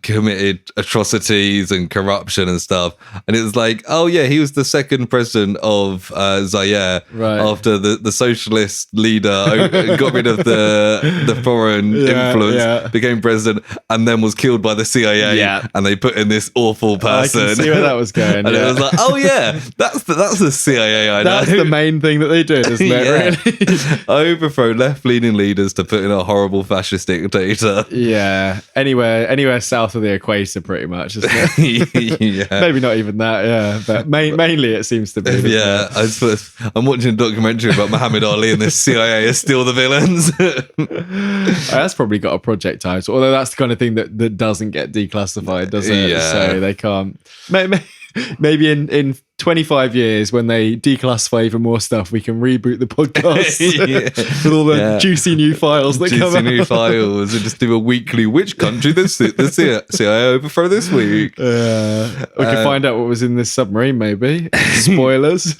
Speaker 2: committed atrocities and corruption and stuff. And it was like, oh yeah, he was the second president of Zaire after the socialist leader got rid of the foreign influence, became president, and then was killed by the CIA. And they put in this awful person.
Speaker 1: I can see where that was going.
Speaker 2: And it was like, oh yeah, that's the CIA. I know.
Speaker 1: That's the main thing that they did, isn't it? Really?
Speaker 2: Overthrow left-leaning leaders to put in a horrible fascist dictator.
Speaker 1: Yeah, anywhere south of the equator, pretty much, isn't it? Maybe not even that. But mainly it seems to be.
Speaker 2: I suppose I'm watching a documentary about Muhammad Ali and the CIA are still the villains.
Speaker 1: That's probably got a project title, although that's the kind of thing that doesn't get declassified, does it? So they can't. Maybe in 25 years, when they declassify even more stuff, we can reboot the podcast with all the juicy new files that come out.
Speaker 2: Juicy new files, and just do a weekly, which country the CIA overthrow this week?
Speaker 1: We can find out what was in this submarine, maybe. Spoilers.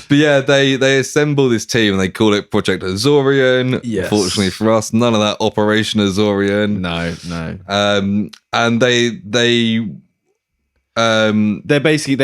Speaker 2: But yeah, they assemble this team and they call it Project Azorian.
Speaker 1: Yes.
Speaker 2: Fortunately for us, none of that Operation Azorian.
Speaker 1: No.
Speaker 2: And
Speaker 1: they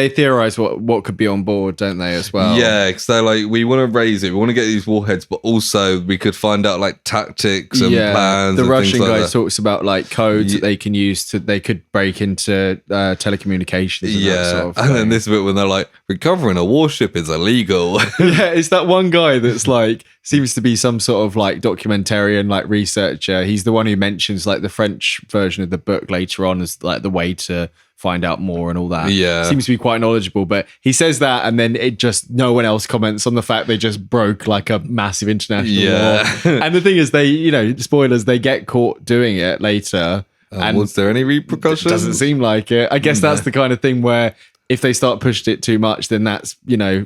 Speaker 1: theorize what could be on board, don't they, as well?
Speaker 2: Yeah, because they're like, we want to raise it, we want to get these warheads, but also we could find out like tactics and plans.
Speaker 1: The
Speaker 2: and
Speaker 1: Russian
Speaker 2: things like
Speaker 1: guy
Speaker 2: that.
Speaker 1: talks about like codes that they can use they could break into telecommunications. And that sort of
Speaker 2: and then this bit when they're like, recovering a warship is illegal.
Speaker 1: It's that one guy that's like seems to be some sort of like documentarian, like researcher. He's the one who mentions like the French version of the book later on as like the way to find out more and all that. Seems to be quite knowledgeable, but he says that and then it just no one else comments on the fact they just broke like a massive international war. And the thing is, they, spoilers, they get caught doing it later. And
Speaker 2: was there any repercussions?
Speaker 1: Doesn't seem like it. I guess that's the kind of thing where if they start pushing it too much, then that's,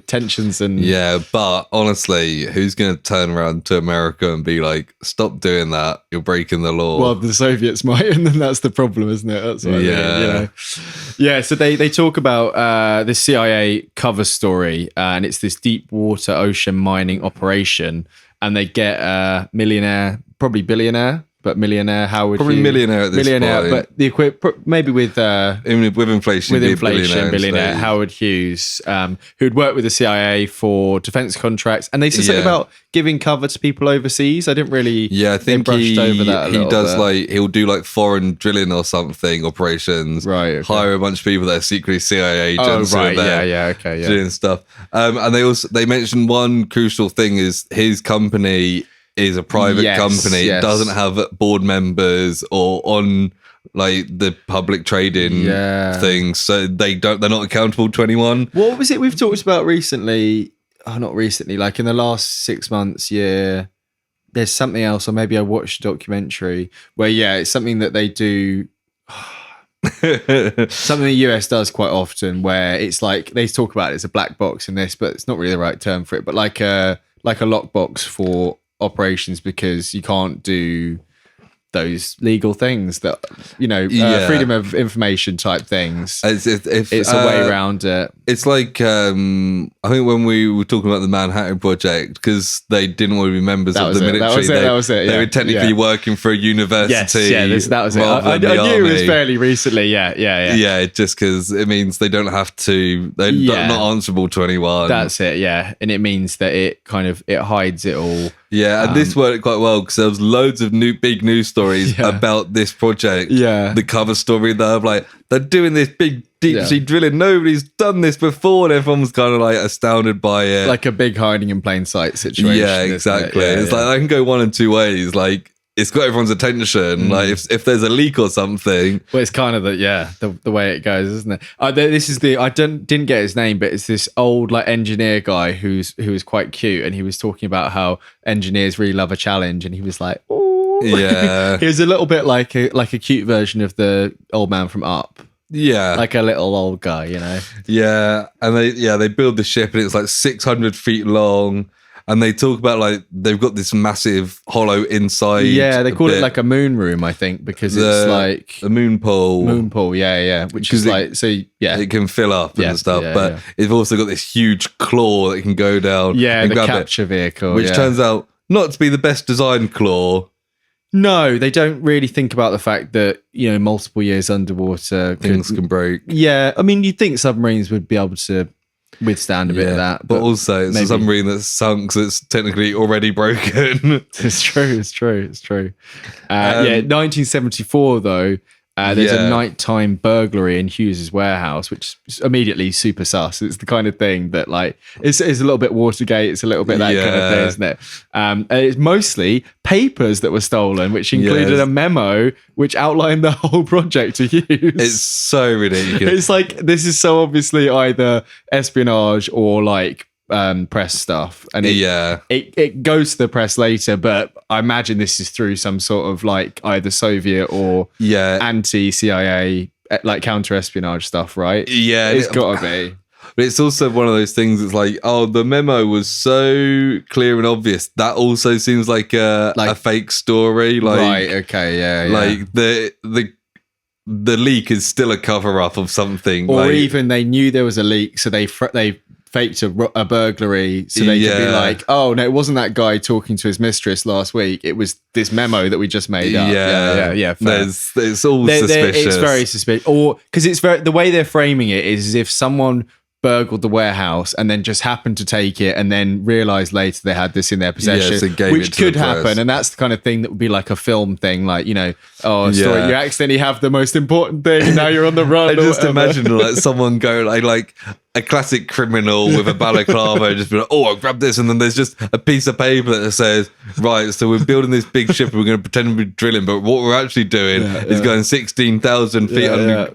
Speaker 1: tensions and...
Speaker 2: Yeah, but honestly, who's going to turn around to America and be like, stop doing that, you're breaking the law?
Speaker 1: Well, the Soviets might, and then that's the problem, isn't it? That's what I mean, Yeah, so they talk about the CIA cover story, and it's this deep water ocean mining operation, and they get a millionaire, probably billionaire, but millionaire Howard
Speaker 2: probably
Speaker 1: Hughes.
Speaker 2: Millionaire at this point.
Speaker 1: But the maybe with
Speaker 2: inflation,
Speaker 1: billionaire Howard Hughes, who'd worked with the CIA for defense contracts, and they said something about giving cover to people overseas. I didn't really.
Speaker 2: Yeah, I think
Speaker 1: brushed over that.
Speaker 2: He does he'll do like foreign drilling or something operations.
Speaker 1: Right. Okay.
Speaker 2: Hire a bunch of people that are secretly CIA agents.
Speaker 1: Oh, right. Okay.
Speaker 2: Doing stuff. And they mentioned one crucial thing is his company is a private company. It doesn't have board members or on like the public trading things, so they're not accountable to anyone.
Speaker 1: What was it we've talked about recently? Oh, not recently, like in the last 6 months, there's something else, or maybe I watched a documentary where it's something that they do. Something the US does quite often, where it's like they talk about it as a black box in this, but it's not really the right term for it, but like a lockbox for operations, because you can't do those legal things that freedom of information type things. It's a way around it.
Speaker 2: It's like I think when we were talking about the Manhattan Project, because they didn't want to be members of the military. That was it. They were technically working for a university.
Speaker 1: Yes, that was it. I knew it was fairly recently. Yeah.
Speaker 2: Just because it means they don't have to. They're not answerable to anyone.
Speaker 1: That's it. Yeah, and it means that it hides it all.
Speaker 2: Yeah, and this worked quite well because there was loads of big news stories about this project.
Speaker 1: Yeah.
Speaker 2: The cover story, they're doing this big deep sea drilling. Nobody's done this before, and everyone's kind of like astounded by it.
Speaker 1: Like a big hiding in plain sight situation.
Speaker 2: Yeah, exactly. It's like I can go one of two ways. Like, it's got everyone's attention. Like if there's a leak or something.
Speaker 1: Well, it's kind of the way it goes, isn't it? I didn't get his name, but it's this old like engineer guy who was quite cute, and he was talking about how engineers really love a challenge, and he was like, oh
Speaker 2: yeah,
Speaker 1: he was a little bit like a cute version of the old man from Up.
Speaker 2: Yeah,
Speaker 1: like a little old guy,
Speaker 2: Yeah, and they build the ship, and it's like 600 feet long. And they talk about like they've got this massive hollow inside.
Speaker 1: Yeah, they call it like a moon room, I think, because it's like
Speaker 2: a moon pool.
Speaker 1: Moon pool, yeah. Which is
Speaker 2: it can fill up and stuff. But it's also got this huge claw that can go down.
Speaker 1: Yeah, the capture vehicle.
Speaker 2: Which turns out not to be the best designed claw.
Speaker 1: No, they don't really think about the fact that, multiple years underwater.
Speaker 2: Things can break.
Speaker 1: Yeah, I mean, you'd think submarines would be able to withstand a bit of that.
Speaker 2: But also, it's a submarine that's sunk, so it's technically already broken.
Speaker 1: It's true. 1974, though, there's a nighttime burglary in Hughes's warehouse, which is immediately super sus. It's the kind of thing that, like, it's a little bit Watergate. It's a little bit that kind of thing, isn't it? And it's mostly papers that were stolen, which included a memo which outlined the whole project to Hughes.
Speaker 2: It's so ridiculous.
Speaker 1: It's like, this is so obviously either espionage or like press stuff, and it goes to the press later, but I imagine this is through some sort of like either Soviet or anti-CIA like counter-espionage stuff, right? It's gotta be.
Speaker 2: But it's also one of those things that's like, oh, the memo was so clear and obvious. That also seems like a fake story. Like,
Speaker 1: right, okay,
Speaker 2: like the leak is still a cover-up of something.
Speaker 1: Or even they knew there was a leak, so they faked a burglary so they could be like, oh no, it wasn't that guy talking to his mistress last week, it was this memo that we just made up.
Speaker 2: It's all suspicious.
Speaker 1: It's very suspicious, or because it's very, the way they're framing it is as if someone burgled the warehouse and then just happened to take it and then realized later they had this in their possession, which could happen. And that's the kind of thing that would be like a film thing, like, story, you accidentally have the most important thing and now you're on the run.
Speaker 2: I just imagine like someone go like a classic criminal with a balaclava, just be like, oh, I'll grab this. And then there's just a piece of paper that says, right, so we're building this big ship and we're going to pretend we're drilling, but what we're actually doing is going 16,000 feet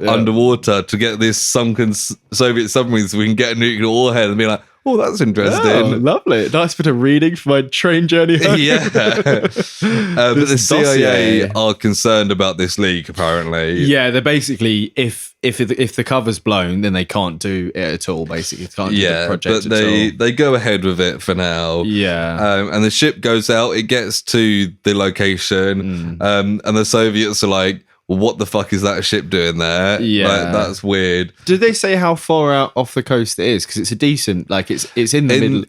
Speaker 2: underwater to get this sunken Soviet submarine so we can get a nuclear warhead, and be like, oh, that's interesting. Oh,
Speaker 1: lovely. Nice bit of reading for my train journey home.
Speaker 2: But the CIA are concerned about this leak, apparently.
Speaker 1: Yeah, they're basically, if the cover's blown, then they can't do it at all, basically. They can't do the project
Speaker 2: but
Speaker 1: at all.
Speaker 2: They go ahead with it for now.
Speaker 1: Yeah.
Speaker 2: And the ship goes out, it gets to the location, and the Soviets are like, well, what the fuck is that ship doing there?
Speaker 1: Yeah.
Speaker 2: Like, that's weird.
Speaker 1: Did they say how far out off the coast it is? Because it's a decent, like, it's in the middle.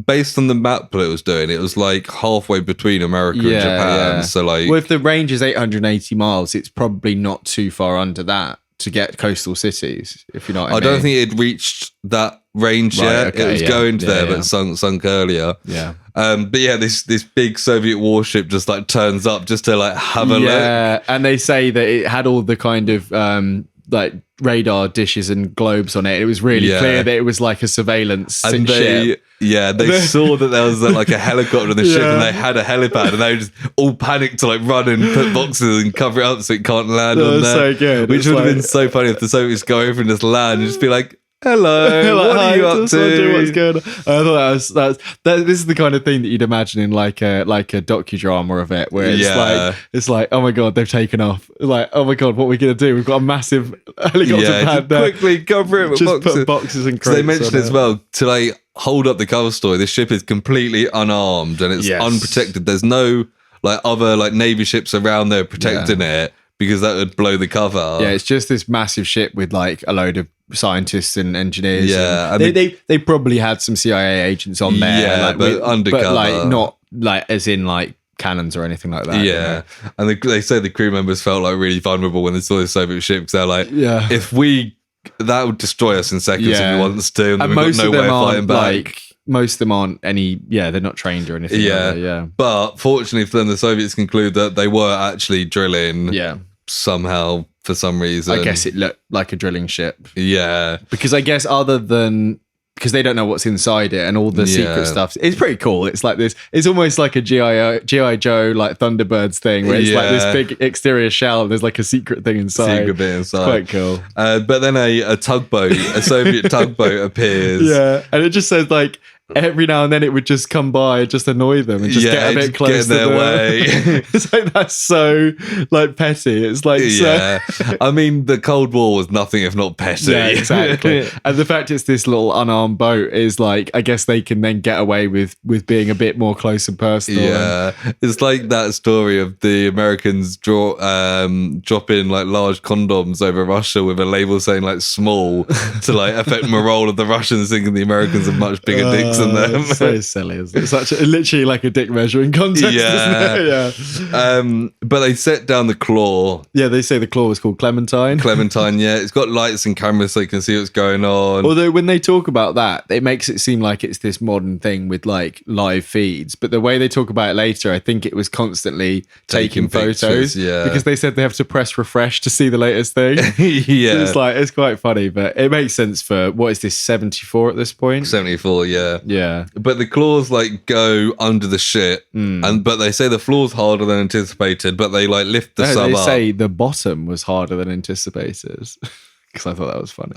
Speaker 2: Based on the map that it was doing, it was like halfway between America and Japan. Yeah. So, like,
Speaker 1: well, if the range is 880 miles, it's probably not too far under that to get coastal cities, if you know what I mean.
Speaker 2: I don't think it reached that range yet. Okay, it was going to there, but sunk earlier.
Speaker 1: Yeah.
Speaker 2: But this big Soviet warship just like turns up just to like have a look. Yeah,
Speaker 1: and they say that it had all the kind of like radar dishes and globes on it. It was really clear that it was like a surveillance ship.
Speaker 2: Yeah, they saw that there was like a helicopter on the ship and they had a helipad, and they were just all panicked to like run and put boxes and cover it up so it can't land on there.
Speaker 1: So good.
Speaker 2: Which would have been so funny if the Soviets go over and just land and just be like, hello, what are you up to?
Speaker 1: What's going on? I thought this is the kind of thing that you'd imagine in like a docudrama of it, where it's like, oh my god, they've taken off. Like, oh my god, what are we gonna do? We've got a massive helicopter pad there.
Speaker 2: Quickly cover it with
Speaker 1: just boxes. Put boxes and crates.
Speaker 2: They mentioned as well to like hold up the cover story. This ship is completely unarmed and it's unprotected. There's no like other like Navy ships around there protecting it, because that would blow the cover.
Speaker 1: Yeah, it's just this massive ship with like a load of scientists and engineers.
Speaker 2: Yeah,
Speaker 1: and they probably had some CIA agents on there.
Speaker 2: Yeah,
Speaker 1: like,
Speaker 2: but undercover,
Speaker 1: but like not like as in like cannons or anything like that.
Speaker 2: Yeah, and they say the crew members felt like really vulnerable when they saw this Soviet ship, because they're like, if that would destroy us in seconds if it wants to, and we've got no way of fighting back.
Speaker 1: Like, most of them aren't they're not trained or anything.
Speaker 2: But fortunately for them, the Soviets conclude that they were actually drilling. Somehow, for some reason.
Speaker 1: I guess it looked like a drilling ship.
Speaker 2: Yeah.
Speaker 1: Because I guess because they don't know what's inside it and all the secret stuff. It's pretty cool. It's like this, it's almost like a G.I. Joe, like Thunderbirds thing, where it's like this big exterior shell and there's like a secret thing inside.
Speaker 2: Secret bit inside.
Speaker 1: It's quite cool.
Speaker 2: But then a tugboat, a Soviet tugboat appears.
Speaker 1: Yeah. And it just says like, every now and then it would just come by and just annoy them and just get a bit close to their way. It's like, that's so like petty. It's like,
Speaker 2: I mean, the Cold War was nothing if not petty.
Speaker 1: Yeah, exactly. And the fact it's this little unarmed boat is like, I guess they can then get away with being a bit more close and personal.
Speaker 2: Yeah, it's like that story of the Americans dropping like large condoms over Russia with a label saying like small to like affect morale of the Russians, thinking the Americans have much bigger dicks than them.
Speaker 1: So silly, isn't it? Such literally like a dick measuring contest, isn't it? Yeah.
Speaker 2: But they set down the claw.
Speaker 1: Yeah, they say the claw was called Clementine.
Speaker 2: Yeah. It's got lights and cameras so you can see what's going on.
Speaker 1: Although when they talk about that, it makes it seem like it's this modern thing with like live feeds. But the way they talk about it later, I think it was constantly taking photos.
Speaker 2: Yeah.
Speaker 1: Because they said they have to press refresh to see the latest thing.
Speaker 2: Yeah.
Speaker 1: So it's quite funny, but it makes sense for, what is this, 74 at this point?
Speaker 2: 74, yeah.
Speaker 1: Yeah.
Speaker 2: But the claws like go under the shit, but they say the floor's harder than anticipated, but they like lift the sub up.
Speaker 1: They say the bottom was harder than anticipated. Because I thought that was funny.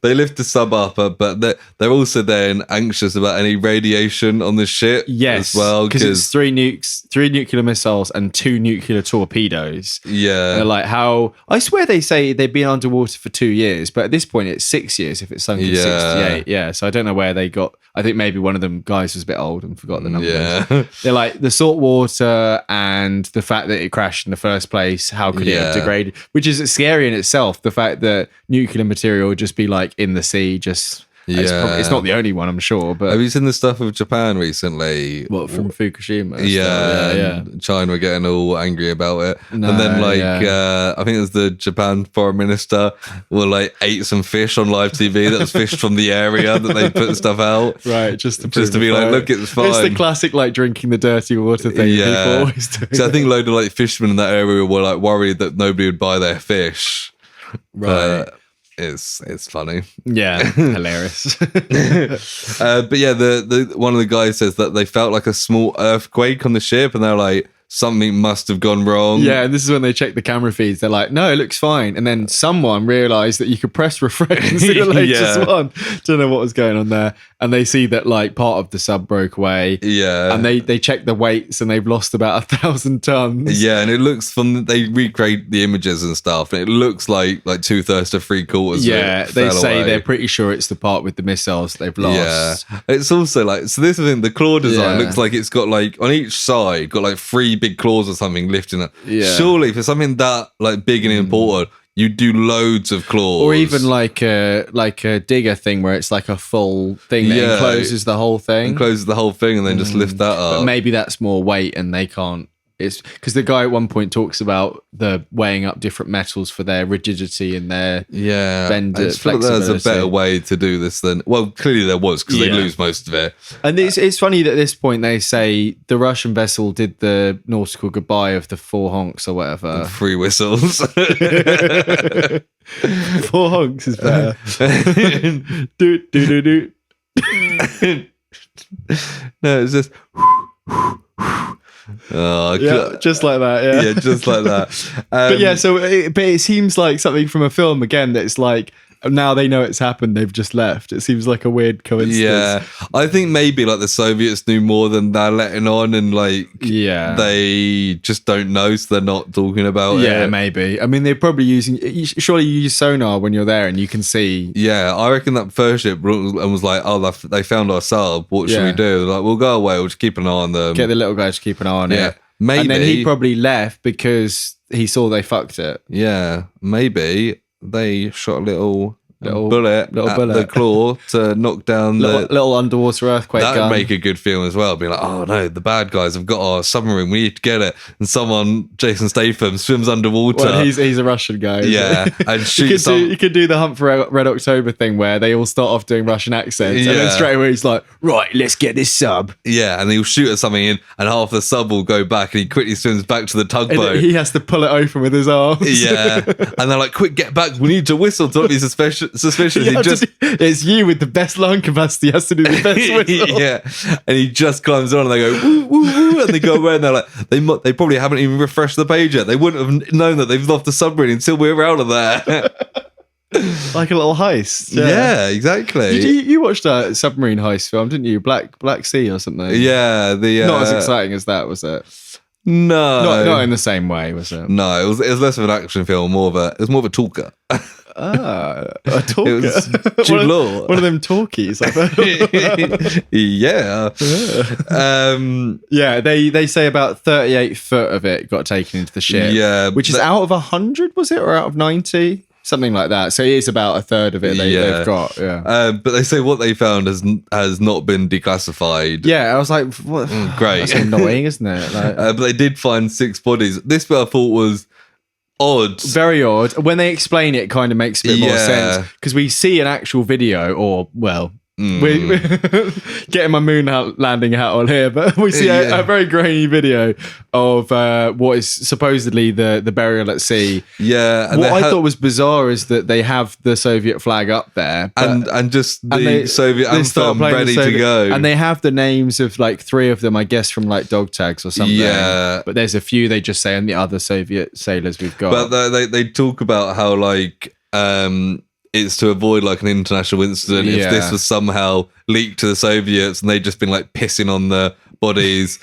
Speaker 2: They lift the sub up, but they're also then anxious about any radiation on the ship as well.
Speaker 1: Because it's 3 nuclear missiles and 2 nuclear torpedoes.
Speaker 2: Yeah.
Speaker 1: And they're like, how... I swear they say they've been underwater for 2 years, but at this point it's 6 years if it's sunk in 68. Yeah, so I don't know where they got... I think maybe one of them guys was a bit old and forgot the numbers.
Speaker 2: Yeah.
Speaker 1: They're like, the salt water and the fact that it crashed in the first place, how could it have degraded? Which is scary in itself. The fact that nuclear material would just be like in the sea, just it's not the only one, I'm sure. But
Speaker 2: have you seen the stuff of Japan recently?
Speaker 1: What, from Fukushima?
Speaker 2: Yeah. China were getting all angry about it, and then I think it was the Japan foreign minister ate some fish on live TV that was fished from the area that they put stuff out,
Speaker 1: right? Just to be
Speaker 2: like, look, it's fine.
Speaker 1: It's the classic like drinking the dirty water thing. People always do.
Speaker 2: So I think load of fishermen in that area were like worried that nobody would buy their fish. Right. It's funny.
Speaker 1: Yeah, hilarious.
Speaker 2: But yeah, the one of the guys says that they felt like a small earthquake on the ship, and they're like, something must have gone wrong.
Speaker 1: Yeah, and this is when they check the camera feeds. They're like, no, it looks fine. And then someone realised that you could press refresh and see the latest one. Don't know what was going on there. And they see that like part of the sub broke away.
Speaker 2: Yeah.
Speaker 1: And they check the weights and they've lost about 1,000 tons.
Speaker 2: Yeah, and it looks they recreate the images and stuff, and it looks like 2/3 to 3/4.
Speaker 1: Yeah, they say they're pretty sure it's the part with the missiles they've lost.
Speaker 2: Yeah. It's also so this is in the claw design looks like it's got on each side got 3 big claws or something lifting it.
Speaker 1: Yeah.
Speaker 2: Surely for something that big and important, you do loads of claws,
Speaker 1: or even like a digger thing where it's like a full thing that encloses the whole thing,
Speaker 2: and then just lift that up.
Speaker 1: But maybe that's more weight, and they can't. It's because the guy at one point talks about the weighing up different metals for their rigidity and their bend. I feel like
Speaker 2: there's a better way to do this than clearly there was, because they lose most of it.
Speaker 1: And it's funny that at this point they say the Russian vessel did the nautical goodbye of the 4 honks or whatever.
Speaker 2: 3 whistles.
Speaker 1: 4 honks is better. Doot doot doot doot.
Speaker 2: No, it's just.
Speaker 1: Just like that.
Speaker 2: Yeah, just like that.
Speaker 1: But it seems like something from a film again. That's like, now they know it's happened, they've just left. It seems like a weird coincidence.
Speaker 2: Yeah, I think maybe the Soviets knew more than they're letting on, and they just don't know, so they're not talking about it.
Speaker 1: Yeah, maybe. I mean, they're probably surely you use sonar when you're there and you can see.
Speaker 2: Yeah, I reckon that first ship was like, oh, they found our sub, what should we do? They're like, we'll go away, we'll just keep an eye on them.
Speaker 1: Get the little guys to keep an eye on it.
Speaker 2: Maybe.
Speaker 1: And then he probably left because he saw they fucked it.
Speaker 2: Yeah, maybe they shot a little bullet at the claw to knock down
Speaker 1: little underwater earthquake gun.
Speaker 2: That would make a good film as well. Be like, oh no, the bad guys have got our submarine, we need to get it. And Jason Statham, swims underwater.
Speaker 1: Well, he's a Russian guy.
Speaker 2: Yeah, and shoots.
Speaker 1: You could do the Hunt for Red October thing where they all start off doing Russian accents, and then straight away he's like, right, let's get this sub.
Speaker 2: Yeah, and he'll shoot at something and half the sub will go back, and he quickly swims back to the tugboat.
Speaker 1: He has to pull it open with his arms.
Speaker 2: Yeah, and they're like, quick, get back, we need to whistle to not be suspicious.
Speaker 1: It's you with the best lung capacity has to do the best whistle.
Speaker 2: Yeah, and he just climbs on and they go woo, woo, woo, and they go away, and they're like, they probably haven't even refreshed the page yet. They wouldn't have known that they've lost the submarine until we're out of there.
Speaker 1: Like a little heist.
Speaker 2: Yeah, exactly.
Speaker 1: You watched a submarine heist film, didn't you? Black Sea or something.
Speaker 2: Yeah,
Speaker 1: not as exciting as that, was it?
Speaker 2: No,
Speaker 1: not in the same way, was it?
Speaker 2: No, it was less of an action film, it was more of a talker.
Speaker 1: A talker.
Speaker 2: It was Jude Law.
Speaker 1: One of them talkies.
Speaker 2: Yeah.
Speaker 1: They say about 38 foot of it got taken into the ship.
Speaker 2: Yeah,
Speaker 1: which is out of 100, was it, or out of 90? Something like that. So it is about a third of it they've got. Yeah.
Speaker 2: But they say what they found has not been declassified.
Speaker 1: Yeah, I was like, what?
Speaker 2: Great.
Speaker 1: That's annoying, isn't it? Like,
Speaker 2: but they did find 6 bodies. This bit I thought was odd.
Speaker 1: Very odd. When they explain it, kind of makes a bit more sense. Because we see an actual video, or, well, we're getting my moon landing hat on here, but we see a very grainy video of what is supposedly the burial at sea.
Speaker 2: Yeah.
Speaker 1: And what I thought was bizarre is that they have the Soviet flag up there.
Speaker 2: And just the Soviet anthem ready to go.
Speaker 1: And they have the names of like 3 of them, I guess, from like dog tags or something.
Speaker 2: Yeah.
Speaker 1: But there's a few they just say, and the other Soviet sailors we've got.
Speaker 2: But they talk about how like... it's to avoid like an international incident if this was somehow leaked to the Soviets and they'd just been like pissing on the bodies,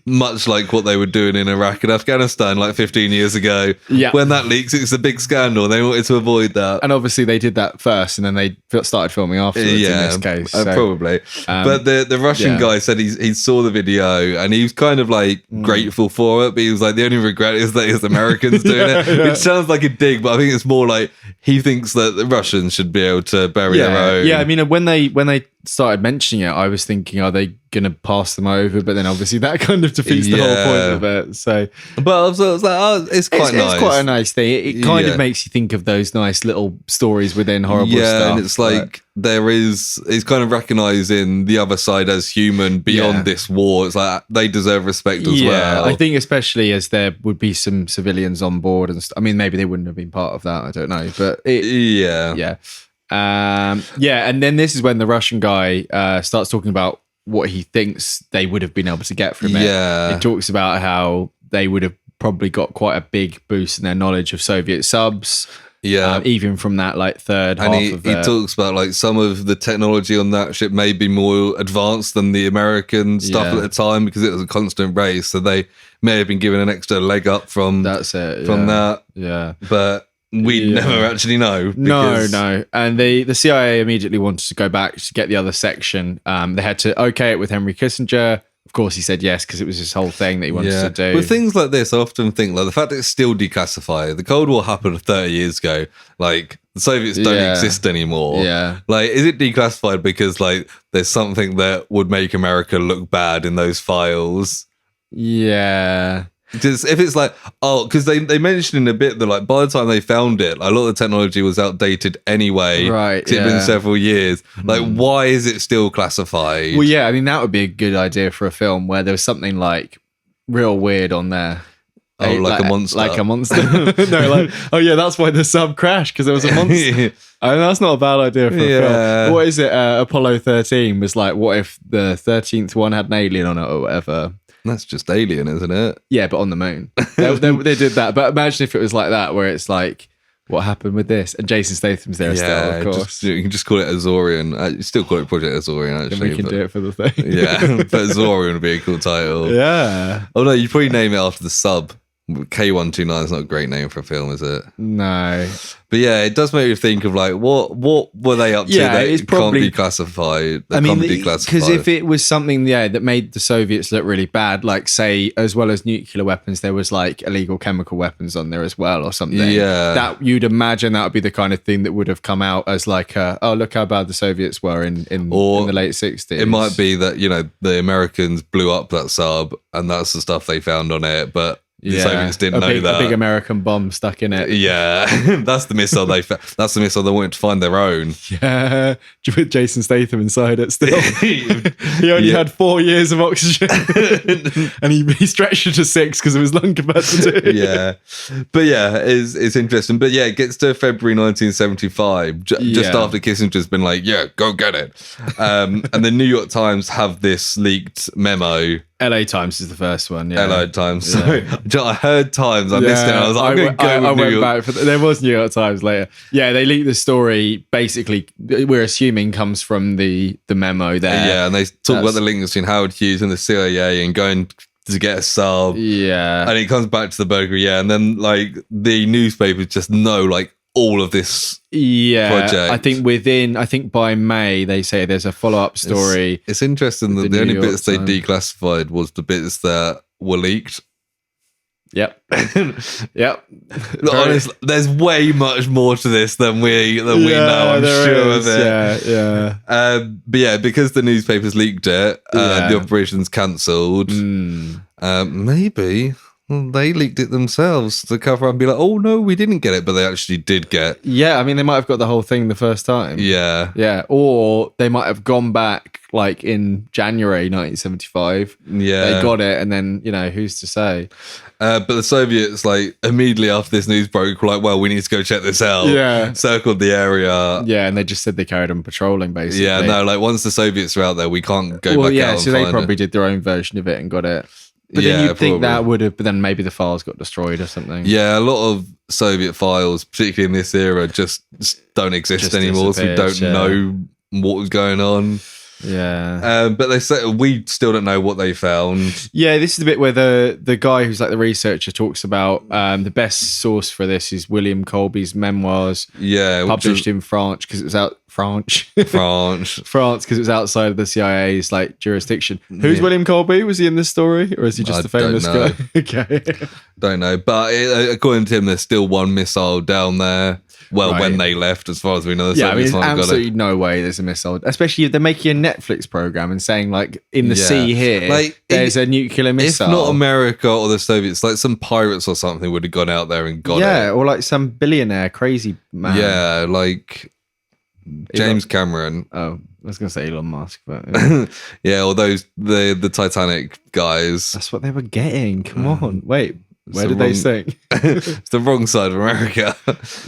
Speaker 2: much like what they were doing in Iraq and Afghanistan like 15 years ago.
Speaker 1: Yeah.
Speaker 2: When that leaks, it's a big scandal. They wanted to avoid that.
Speaker 1: And obviously they did that first and then they started filming afterwards in this case. So.
Speaker 2: Probably. But the Russian guy said he saw the video and he was kind of like grateful for it, but he was like, the only regret is that it's Americans doing it. It sounds like a dig, but I think it's more like he thinks that the Russians should be able to bury their own.
Speaker 1: Yeah, I mean, when they started mentioning it, I was thinking, are they going to pass them over? But then obviously that kind of defeats the whole point of it. So,
Speaker 2: but I was like, oh, it's quite nice.
Speaker 1: It's quite a nice thing. It kind of makes you think of those nice little stories within horrible stuff.
Speaker 2: Yeah, and it's like it's kind of recognizing the other side as human beyond this war. It's like they deserve respect as well.
Speaker 1: I think especially as there would be some civilians on board and I mean, maybe they wouldn't have been part of that. I don't know, but and then this is when the Russian guy starts talking about what he thinks they would have been able to get from it. He talks about how they would have probably got quite a big boost in their knowledge of Soviet subs. Yeah, even from that like third half of it.
Speaker 2: He talks about like some of the technology on that ship may be more advanced than the American stuff at the time because it was a constant race. So they may have been given an extra leg up from that. Yeah, but we'd never actually know.
Speaker 1: No. And the CIA immediately wanted to go back to get the other section. They had to okay it with Henry Kissinger. Of course, he said yes because it was this whole thing that he wanted to do.
Speaker 2: With things like this, I often think like the fact that it's still declassified. The Cold War happened 30 years ago. Like the Soviets don't exist anymore. Yeah, like is it declassified because like there's something that would make America look bad in those files? Yeah. Because if it's like, because they mentioned in a bit that like by the time they found it, like, a lot of the technology was outdated anyway. Right. It's been several years. Like, why is it still classified?
Speaker 1: Well, yeah, I mean, that would be a good idea for a film where there was something like real weird on there.
Speaker 2: Oh, like a monster.
Speaker 1: Like a monster. No, like, oh yeah, that's why the sub crashed because there was a monster. I mean, that's not a bad idea for a film. What is it? Apollo 13 was like, what if the 13th one had an alien on it or whatever?
Speaker 2: That's just Alien, isn't it?
Speaker 1: Yeah, but on the moon. They did that. But imagine if it was like that, where it's like, what happened with this? And Jason Statham's there still, of course.
Speaker 2: You can just call it Azorian. You still call it Project Azorian, actually.
Speaker 1: We can do it for the thing.
Speaker 2: Yeah, but Azorian would be a cool title.
Speaker 1: Yeah.
Speaker 2: Oh, no, you'd probably name it after the sub. K129 is not a great name for a film, is it?
Speaker 1: No.
Speaker 2: But yeah, it does make you think of like, what were they up to that it's probably, can't be classified?
Speaker 1: Because if it was something, that made the Soviets look really bad, like say, as well as nuclear weapons, there was like illegal chemical weapons on there as well or something. Yeah. That you'd imagine that would be the kind of thing that would have come out as like, look how bad the Soviets were in the late 60s.
Speaker 2: It might be that, the Americans blew up that sub and that's the stuff they found on it, but the Soviets didn't know that.
Speaker 1: A big American bomb stuck in it.
Speaker 2: Yeah, that's the missile that's the missile they wanted to find their own.
Speaker 1: Yeah, with Jason Statham inside it still. He only had 4 years of oxygen and he stretched it to 6 because of his lung capacity.
Speaker 2: Yeah, but yeah, it's interesting. But yeah, it gets to February 1975, just after Kissinger's been like, yeah, go get it. And the New York Times have this leaked memo.
Speaker 1: LA Times is the first one. Yeah,
Speaker 2: LA Times. Sorry, I heard Times. I missed it. I was like, I'm going to go with New York.
Speaker 1: There was New York Times later. Yeah, they leaked the story. Basically, we're assuming comes from the memo there.
Speaker 2: Yeah, and they talk about the link between Howard Hughes and the CIA and going to get a sub. Yeah, and it comes back to the burglary. Yeah, and then like the newspapers just know like all of this project.
Speaker 1: I think by May they say there's a follow-up story.
Speaker 2: It's interesting that the only bits they declassified was the bits that were leaked.
Speaker 1: Yep. Yep.
Speaker 2: Honestly, there's way much more to this than we know. I'm sure of it.
Speaker 1: Yeah.
Speaker 2: But yeah, because the newspapers leaked it, the operation's cancelled. Maybe they leaked it themselves to cover up and be like, oh no, we didn't get it, but they actually did get.
Speaker 1: Yeah, I mean, they might have got the whole thing the first time.
Speaker 2: Yeah.
Speaker 1: Or they might have gone back like in January 1975.
Speaker 2: Yeah,
Speaker 1: they got it, and then who's to say?
Speaker 2: But the Soviets, like, immediately after this news broke, were like, well, we need to go check this out.
Speaker 1: Yeah,
Speaker 2: circled the area.
Speaker 1: Yeah, and they just said they carried on patrolling, basically.
Speaker 2: Yeah, no, like once the Soviets are out there, we can't go back out.
Speaker 1: So they probably did their own version of it and got it. But then you'd think that would have, but then maybe the files got destroyed or something.
Speaker 2: Yeah, a lot of Soviet files, particularly in this era, just don't exist anymore. So we don't know what was going on.
Speaker 1: Yeah.
Speaker 2: But they say we still don't know what they found.
Speaker 1: Yeah, this is the bit where the guy who's like the researcher talks about the best source for this is William Colby's memoirs.
Speaker 2: Yeah,
Speaker 1: published in France because it was out France because it was outside of the CIA's like jurisdiction. Who's William Colby? Was he in this story, or is he just a famous guy? Okay,
Speaker 2: don't know. But according to him, there's still one missile down there. Well, when they left, as far as we know,
Speaker 1: I mean, there's absolutely no way there's a missile. Especially if they're making a Netflix program and saying, like, in the sea here, like, there's a nuclear missile.
Speaker 2: If not America or the Soviets, like some pirates or something would have gone out there and got it.
Speaker 1: Yeah, or like some billionaire crazy man.
Speaker 2: Yeah, like James Cameron.
Speaker 1: Oh, I was going to say Elon Musk, but
Speaker 2: yeah, or the Titanic guys.
Speaker 1: That's what they were getting. Come on, wait. Where did they sing?
Speaker 2: It's the wrong side of America.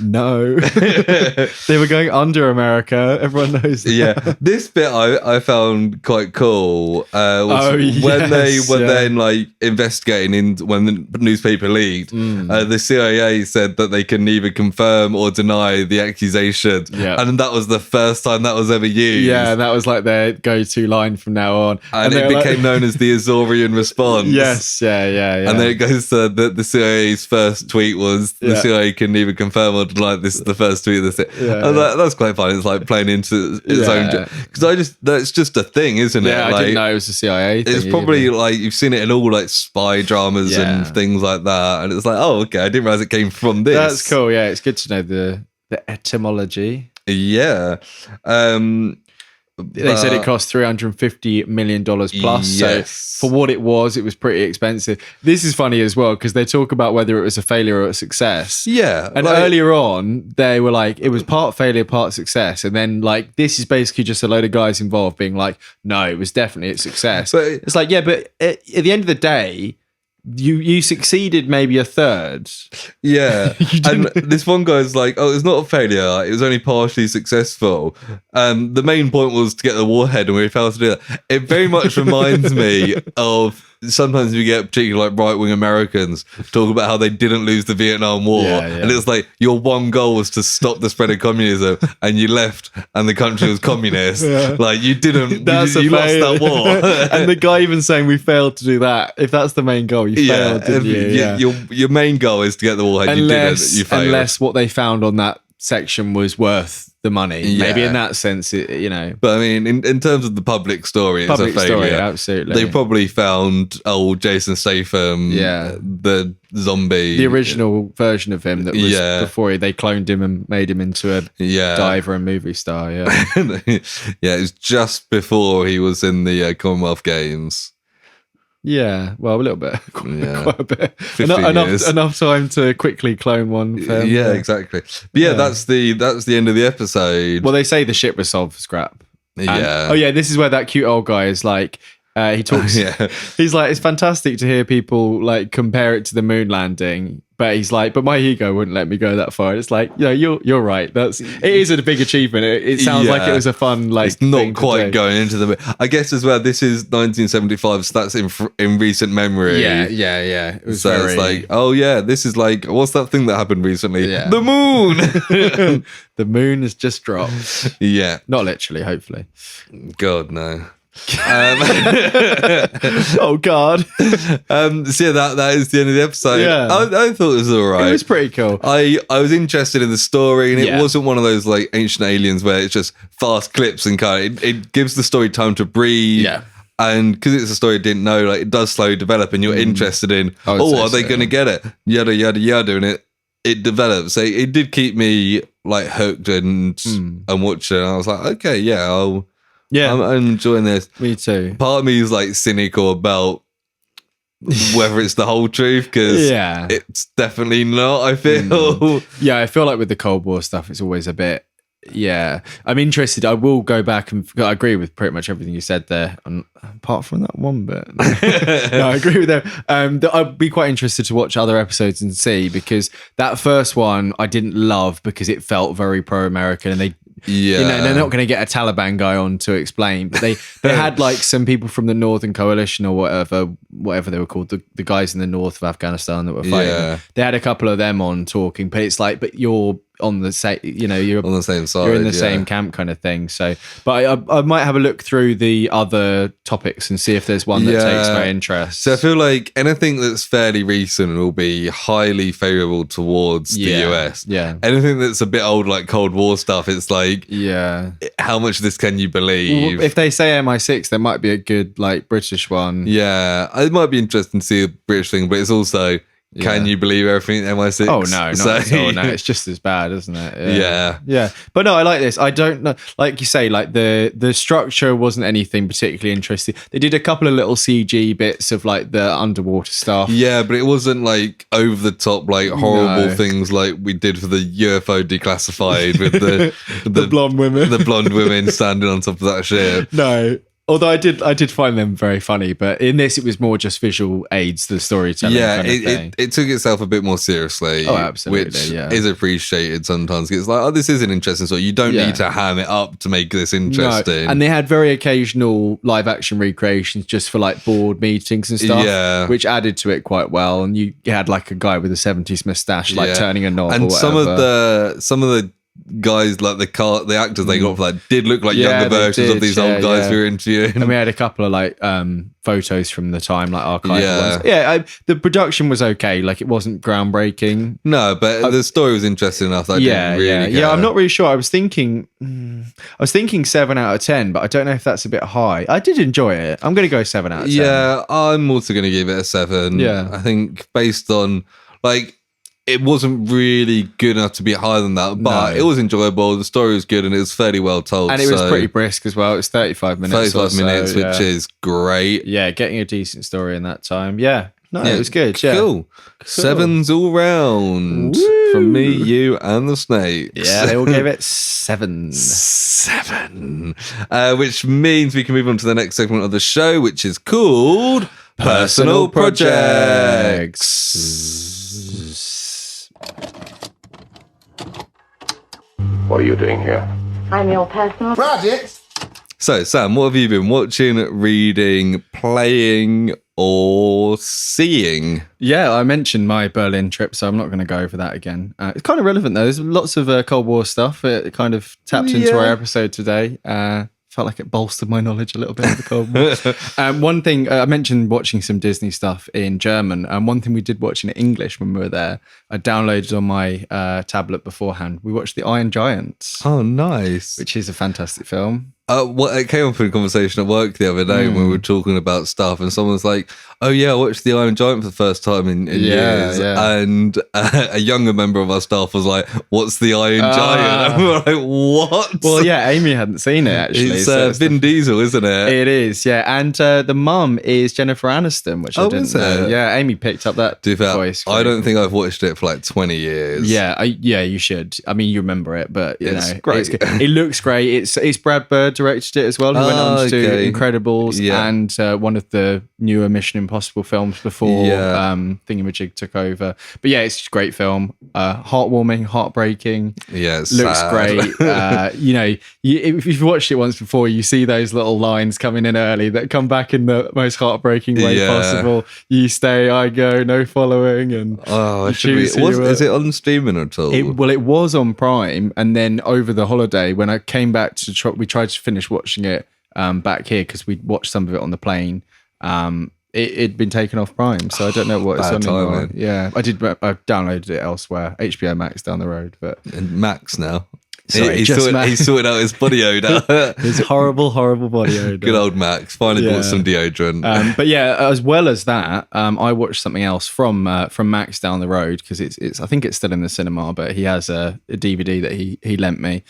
Speaker 1: No. They were going under America. Everyone knows that.
Speaker 2: Yeah. This bit I found quite cool. When they're like investigating when the newspaper leaked, the CIA said that they can neither confirm or deny the accusation.
Speaker 1: Yeah.
Speaker 2: And that was the first time that was ever used.
Speaker 1: Yeah, that was like their go-to line from now on.
Speaker 2: And it became known as the Azorian response.
Speaker 1: Yes, yeah.
Speaker 2: And then it goes to the CIA's first tweet was the CIA can neither confirm or deny this is the first tweet of this. That's quite fun. It's like playing into its own, because that's just a thing, isn't it?
Speaker 1: I didn't know it was the CIA thing.
Speaker 2: It's probably like you've seen it in all like spy dramas and things like that, and it's like, oh, okay, I didn't realize it came from this.
Speaker 1: That's cool. Yeah, it's good to know the etymology.
Speaker 2: Yeah.
Speaker 1: They said it cost $350 million plus.
Speaker 2: Yes.
Speaker 1: So for what it was pretty expensive. This is funny as well because they talk about whether it was a failure or a success.
Speaker 2: Yeah.
Speaker 1: And earlier on, they were like, it was part failure, part success. And then like, this is basically just a load of guys involved being like, no, it was definitely a success. But it's like, yeah, but at the end of the day, you succeeded maybe a third.
Speaker 2: Yeah. And this one guy's like, oh, it's not a failure. It was only partially successful. The main point was to get the warhead and we failed to do that. It very much reminds me of sometimes we get particularly like right-wing Americans talk about how they didn't lose the Vietnam War. And it was like your one goal was to stop the spread of communism and you left and the country was communist. Like you didn't, you lost that war.
Speaker 1: And the guy even saying we failed to do that. If that's the main goal, you failed, didn't you?
Speaker 2: Your main goal is to get the warhead. You didn't, you failed.
Speaker 1: Unless what they found on that section was worth the money. Maybe in that sense, But
Speaker 2: I mean, in terms of the public story, it's a failure.
Speaker 1: Story, absolutely.
Speaker 2: They probably found old Jason Statham, the zombie.
Speaker 1: The original version of him that was before they cloned him and made him into a diver and movie star,
Speaker 2: it was just before he was in the Commonwealth Games.
Speaker 1: Yeah, well, a little bit, quite a bit. Enough time to quickly clone one film.
Speaker 2: Yeah, exactly. But that's the end of the episode.
Speaker 1: Well, they say the ship was sold for scrap. This is where that cute old guy is like. He talks. He's like, it's fantastic to hear people like compare it to the moon landing, but he's like, but my ego wouldn't let me go that far. And it's like, you're right. It is a big achievement. It sounds like it was a fun like.
Speaker 2: It's not quite going into the moon. I guess as well. This is 1975, so that's in recent memory.
Speaker 1: Yeah. It was
Speaker 2: it's like, oh yeah, this is like, what's that thing that happened recently?
Speaker 1: Yeah.
Speaker 2: The moon.
Speaker 1: The moon has just dropped.
Speaker 2: Yeah,
Speaker 1: not literally. Hopefully.
Speaker 2: God no.
Speaker 1: Oh God.
Speaker 2: So that is the end of the episode. I thought it was all right.
Speaker 1: It was pretty cool.
Speaker 2: I was interested in the story, and it wasn't one of those like Ancient Aliens where it's just fast clips and it gives the story time to breathe. And because it's a story I didn't know, like it does slowly develop, and you're interested in, are they going to get it? Yada yada yada, and it develops. So it did keep me like hooked and watching. I was like, okay, I'm enjoying this.
Speaker 1: Me too.
Speaker 2: Part of me is like cynical about whether it's the whole truth, because it's definitely not. I feel.
Speaker 1: I feel like with the Cold War stuff, it's always a bit. Yeah, I'm interested. I will go back and I agree with pretty much everything you said there, apart from that one bit. No, I agree with that. I'd be quite interested to watch other episodes and see, because that first one I didn't love because it felt very pro-American, and they're not going to get a Taliban guy on to explain, but they had like some people from the Northern Coalition or whatever they were called, the guys in the north of Afghanistan that were fighting. Yeah. They had a couple of them on talking, but it's like, but you're on the same, you're
Speaker 2: on the same side,
Speaker 1: you're in the same camp kind of thing. So, but I might have a look through the other topics and see if there's one that takes my interest.
Speaker 2: So I feel like anything that's fairly recent will be highly favourable towards the US.
Speaker 1: Yeah.
Speaker 2: Anything that's a bit old, like Cold War stuff, it's like, how much of this can you believe?
Speaker 1: Well, if they say MI6, there might be a good like British one.
Speaker 2: Yeah, it might be interesting to see a British thing, but it's also, can you believe everything in MI6?
Speaker 1: Oh, no, not at all. No, it's just as bad, isn't it?
Speaker 2: Yeah.
Speaker 1: But no, I like this. I don't know. Like you say, like the structure wasn't anything particularly interesting. They did a couple of little CG bits of like the underwater stuff.
Speaker 2: Yeah, but it wasn't like over the top, like horrible things like we did for the UFO Declassified with the
Speaker 1: blonde women.
Speaker 2: The blonde women standing on top of that ship.
Speaker 1: No. Although I did find them very funny, but in this it was more just visual aids to the storytelling.
Speaker 2: Yeah,
Speaker 1: kind of thing.
Speaker 2: It took itself a bit more seriously.
Speaker 1: Oh, absolutely,
Speaker 2: which is appreciated sometimes. It's like, this is an interesting story. You don't need to ham it up to make this interesting.
Speaker 1: No. And they had very occasional live action recreations just for like board meetings and stuff, which added to it quite well. And you had like a guy with a 70s mustache like turning a knob.
Speaker 2: And
Speaker 1: or
Speaker 2: some of the guys, like the actors they got for that did look like younger versions of these old guys we were interviewing.
Speaker 1: And we had a couple of like photos from the time, like archival ones. Yeah, the production was okay. Like it wasn't groundbreaking.
Speaker 2: No, but the story was interesting enough that I didn't really care.
Speaker 1: I'm not really sure. I was thinking 7 out of 10, but I don't know if that's a bit high. I did enjoy it. I'm going to go 7 out of 10.
Speaker 2: Yeah, I'm also going to give it a 7.
Speaker 1: Yeah.
Speaker 2: I think based on like, it wasn't really good enough to be higher than that, but it was enjoyable. The story was good and it was fairly well told.
Speaker 1: And it was pretty brisk as well. It was 35 minutes.
Speaker 2: 35 minutes, which is great.
Speaker 1: Yeah, getting a decent story in that time. Yeah. No, it was good. Yeah.
Speaker 2: Cool. 7s all round. Woo! From me, you, and the snakes.
Speaker 1: Yeah, they all gave it 7.
Speaker 2: 7. Which means we can move on to the next segment of the show, which is called Personal Projects.
Speaker 3: What are you doing here?
Speaker 4: I'm your personal
Speaker 3: project.
Speaker 2: So, Sam, what have you been watching, reading, playing, or seeing?
Speaker 1: Yeah, I mentioned my Berlin trip, so I'm not going to go over that again. It's kind of relevant, though. There's lots of Cold War stuff. It kind of tapped into our episode today. Felt like it bolstered my knowledge a little bit of the Cold War. One thing, I mentioned watching some Disney stuff in German, and one thing we did watch in English when we were there, I downloaded on my tablet beforehand. We watched The Iron Giants.
Speaker 2: Oh, nice.
Speaker 1: Which is a fantastic film.
Speaker 2: It came up in a conversation at work the other day when we were talking about stuff, and someone was like, "Oh yeah, I watched The Iron Giant for the first time in years."
Speaker 1: Yeah.
Speaker 2: And a younger member of our staff was like, "What's The Iron Giant?" And we were like, "What?"
Speaker 1: Well, yeah, Amy hadn't seen it actually.
Speaker 2: It's Vin Diesel, isn't it?
Speaker 1: It is, yeah. And the mum is Jennifer Aniston, which I didn't know. Yeah, Amy picked up that voice.
Speaker 2: I don't think I've watched it for like 20 years.
Speaker 1: Yeah, you should. I mean, you remember it, but you know,
Speaker 2: great.
Speaker 1: It looks great. It's Brad Bird directed it as well. Who went on to do Incredibles and one of the newer Mission Impossible films before Thingamajig took over. But yeah, it's a great film. Heartwarming, heartbreaking.
Speaker 2: Yeah, it's
Speaker 1: looks
Speaker 2: sad.
Speaker 1: Great. You know, if you've watched it once before, you see those little lines coming in early that come back in the most heartbreaking way possible. You stay, I go, no following, and
Speaker 2: is it on streaming at all?
Speaker 1: It was on Prime, and then over the holiday when I came back to we tried to finish watching it back here because we watched some of it on the plane. It'd been taken off Prime, so I don't know what it's on anymore. Yeah, I downloaded it elsewhere, HBO Max down the road, but
Speaker 2: and Max now. He sorted out his body odor.
Speaker 1: His horrible body odor.
Speaker 2: Good old Max. Finally bought some deodorant.
Speaker 1: But yeah, as well as that, I watched something else from Max down the road because it's I think it's still in the cinema, but he has a DVD that he lent me.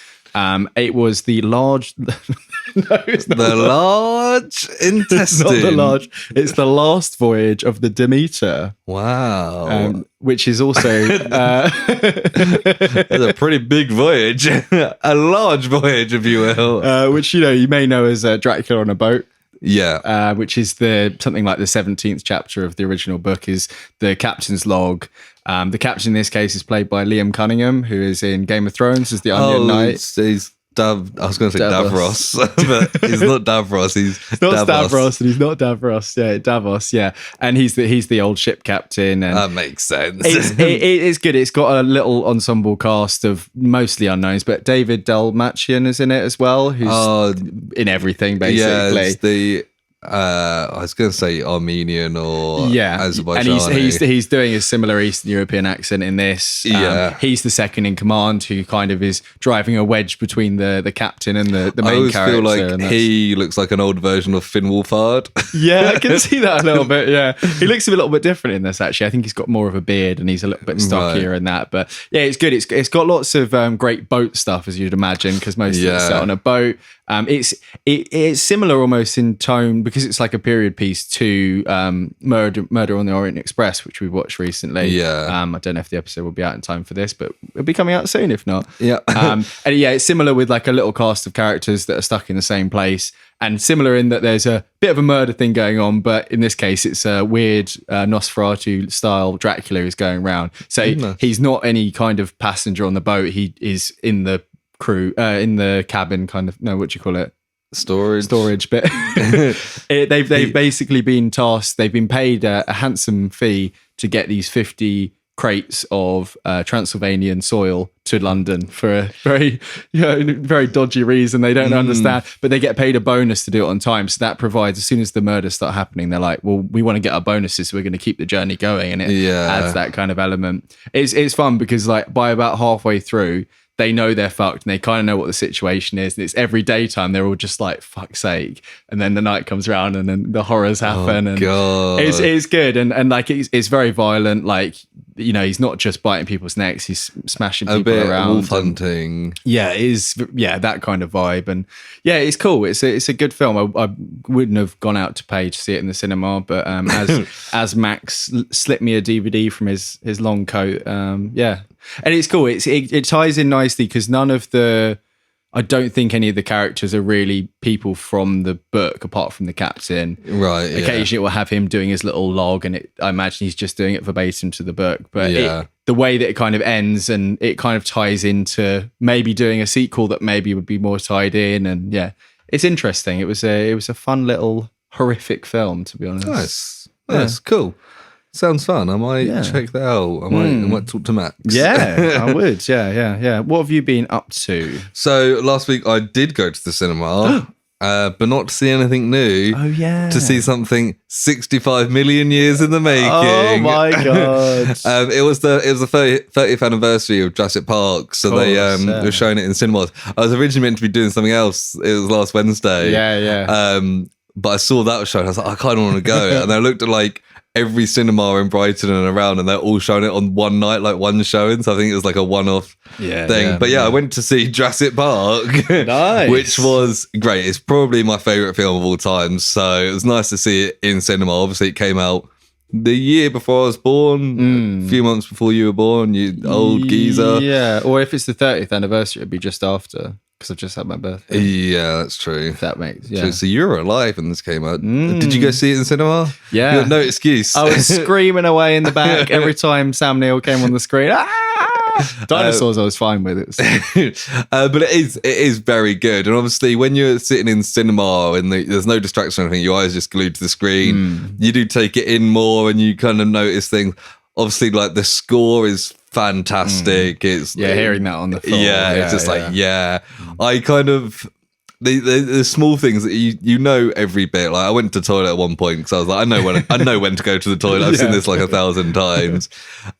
Speaker 1: It was the large. No, it's not
Speaker 2: the large intestine.
Speaker 1: It's not the large. It's the Last Voyage of the Demeter.
Speaker 2: Wow.
Speaker 1: Which is also
Speaker 2: That's a pretty big voyage, a large voyage, if you will.
Speaker 1: Which you may know as Dracula-on-a-boat.
Speaker 2: Yeah,
Speaker 1: which is something like the 17th chapter of the original book is the captain's log. The captain in this case is played by Liam Cunningham, who is in Game of Thrones as the Onion Knight.
Speaker 2: I was going to say Davros, but he's not Davros. He's
Speaker 1: not
Speaker 2: Davos.
Speaker 1: Stavros, and he's not Davros. Yeah, Davos. Yeah, and he's the old ship captain. And
Speaker 2: that makes sense.
Speaker 1: It's good. It's got a little ensemble cast of mostly unknowns, but David Dalmachian is in it as well, who's in everything basically.
Speaker 2: Yeah, it's the I was going to say Armenian or Azerbaijan.
Speaker 1: And he's doing a similar Eastern European accent in this. He's the second in command who kind of is driving a wedge between the captain and the main character.
Speaker 2: I always feel like he looks like an old version of Finn Wolfhard.
Speaker 1: Yeah, I can see that a little bit. Yeah, he looks a little bit different in this. Actually, I think he's got more of a beard and he's a little bit stockier in that. But yeah, it's good. It's got lots of great boat stuff, as you'd imagine, because most of it's set on a boat. It's similar almost in tone because it's like a period piece to Murder on the Orient Express, which we watched recently.
Speaker 2: Yeah.
Speaker 1: I don't know if the episode will be out in time for this, but it'll be coming out soon if not.
Speaker 2: Yeah.
Speaker 1: And it's similar with like a little cast of characters that are stuck in the same place, and similar in that there's a bit of a murder thing going on, but in this case it's a weird Nosferatu style Dracula who's going around. So he's not any kind of passenger on the boat. He is in the crew in the cabin kind of, no, what do you call it, storage bit. They've basically been tasked, they've been paid a handsome fee to get these 50 crates of Transylvanian soil to London for a very dodgy reason they don't understand, but they get paid a bonus to do it on time. So that provides, as soon as the murders start happening, they're like, well, we want to get our bonuses, so we're going to keep the journey going, and it adds that kind of element. It's fun because like by about halfway through they know they're fucked and they kind of know what the situation is, and it's every daytime they're all just like, fuck's sake, and then the night comes around and then the horrors happen.
Speaker 2: God.
Speaker 1: It's good, and like it's very violent. Like, he's not just biting people's necks, he's smashing people around,
Speaker 2: wolf hunting.
Speaker 1: It is that kind of vibe, and it's cool. It's a good film. I wouldn't have gone out to pay to see it in the cinema, but as Max slipped me a DVD from his long coat, and it's cool. It ties in nicely because I don't think any of the characters are really people from the book apart from the captain.
Speaker 2: Right.
Speaker 1: Occasionally it will have him doing his little log, and I imagine he's just doing it verbatim to the book. But the way that it kind of ends, and it kind of ties into maybe doing a sequel that maybe would be more tied in, and it's interesting. It was a fun little horrific film, to be honest.
Speaker 2: Nice, cool. Sounds fun. I might check that out. I might talk to Max.
Speaker 1: Yeah, I would. Yeah. What have you been up to?
Speaker 2: So last week I did go to the cinema, but not to see anything new.
Speaker 1: Oh yeah,
Speaker 2: to see something 65 million years in the making.
Speaker 1: Oh my god!
Speaker 2: It was the 30th anniversary of Jurassic Park, so they were showing it in cinemas. I was originally meant to be doing something else. It was last Wednesday.
Speaker 1: Yeah.
Speaker 2: But I saw that was showing. I was like, I kind of want to go, and I looked at like every cinema in Brighton and around, and they're all showing it on one night, like one showing. So I think it was like a one-off thing. But I went to see Jurassic Park, which was great. It's probably my favourite film of all time. So it was nice to see it in cinema. Obviously, it came out the year before I was born, a few months before you were born, you old geezer.
Speaker 1: Yeah, or if it's the 30th anniversary, it'd be just after, because I've just had my birthday.
Speaker 2: Yeah, that's true.
Speaker 1: If that makes
Speaker 2: So you were alive when this came out. Did you go see it in cinema?
Speaker 1: Yeah.
Speaker 2: You had no excuse.
Speaker 1: I was screaming away in the back every time Sam Neill came on the screen. Dinosaurs I was fine with it.
Speaker 2: But it is very good. And obviously when you're sitting in cinema and there's no distraction or anything, your eyes just glued to the screen. You do take it in more and you kind of notice things. Obviously, like the score is fantastic. It's
Speaker 1: hearing that on the film.
Speaker 2: It's just I kind of the small things that you know every bit. Like I went to the toilet at one point because I was like, I know when to go to the toilet. I've seen this like 1,000 times.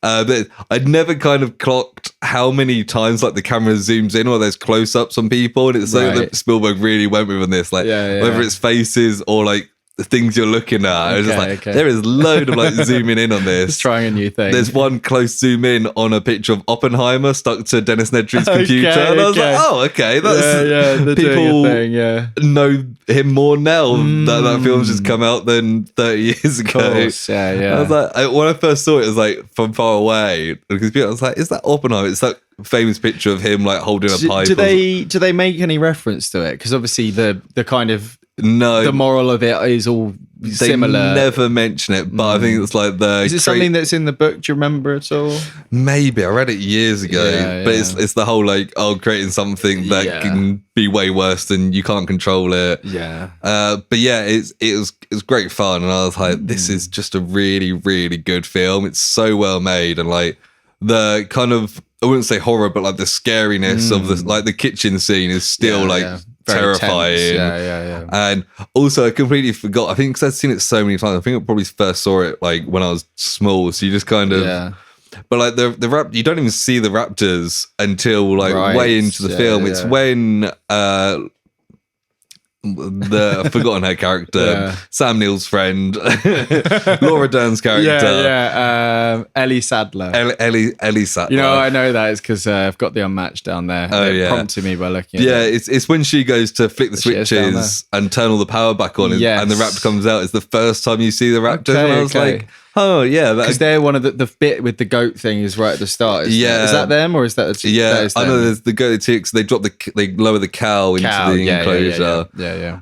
Speaker 2: But I'd never kind of clocked how many times like the camera zooms in or there's close-ups on people, and it's like that Spielberg really went with on this. Like whether it's faces or like the things you're looking at. It was just like, there is load of like zooming in on this.
Speaker 1: Just trying a new thing.
Speaker 2: There's one close zoom in on a picture of Oppenheimer stuck to Dennis Nedry's computer. And I was like, oh, okay. That's people know him more now that film's just come out than 30 years ago.
Speaker 1: Of course,
Speaker 2: I was like, when I first saw it, it was like from far away. Because I was like, is that Oppenheimer? It's that famous picture of him like holding a pipe.
Speaker 1: Do they make any reference to it? Because obviously the kind of
Speaker 2: no,
Speaker 1: the moral of it is all similar.
Speaker 2: They never mention it, but I think it's like
Speaker 1: Is it something that's in the book? Do you remember at all?
Speaker 2: Maybe I read it years ago, but it's the whole like creating something that can be way worse than you can't control it.
Speaker 1: Yeah.
Speaker 2: But yeah, it was great fun, and I was like, this is just a really really good film. It's so well made, and like the kind of, I wouldn't say horror, but like the scariness of the kitchen scene is still terrifying.
Speaker 1: Yeah.
Speaker 2: And also I completely forgot, I think because I'd seen it so many times, I think I probably first saw it like when I was small, so you just kind of but like the you don't even see the raptors until like way into the film. It's when I've forgotten her character, Sam Neill's friend, Laura Dern's character,
Speaker 1: Ellie Sadler.
Speaker 2: Ellie Sadler.
Speaker 1: You know, I know that is because I've got the unmatched down there. It prompted me by looking at it.
Speaker 2: It's when she goes to flick the switches and turn all the power back on, and the raptor comes out. It's the first time you see the raptors, and I was like, oh yeah,
Speaker 1: because they're one of the bit with the goat thing is right at the start. Is that them or is that?
Speaker 2: I know there's the goat ticks. They lower the cow into the enclosure.
Speaker 1: Yeah.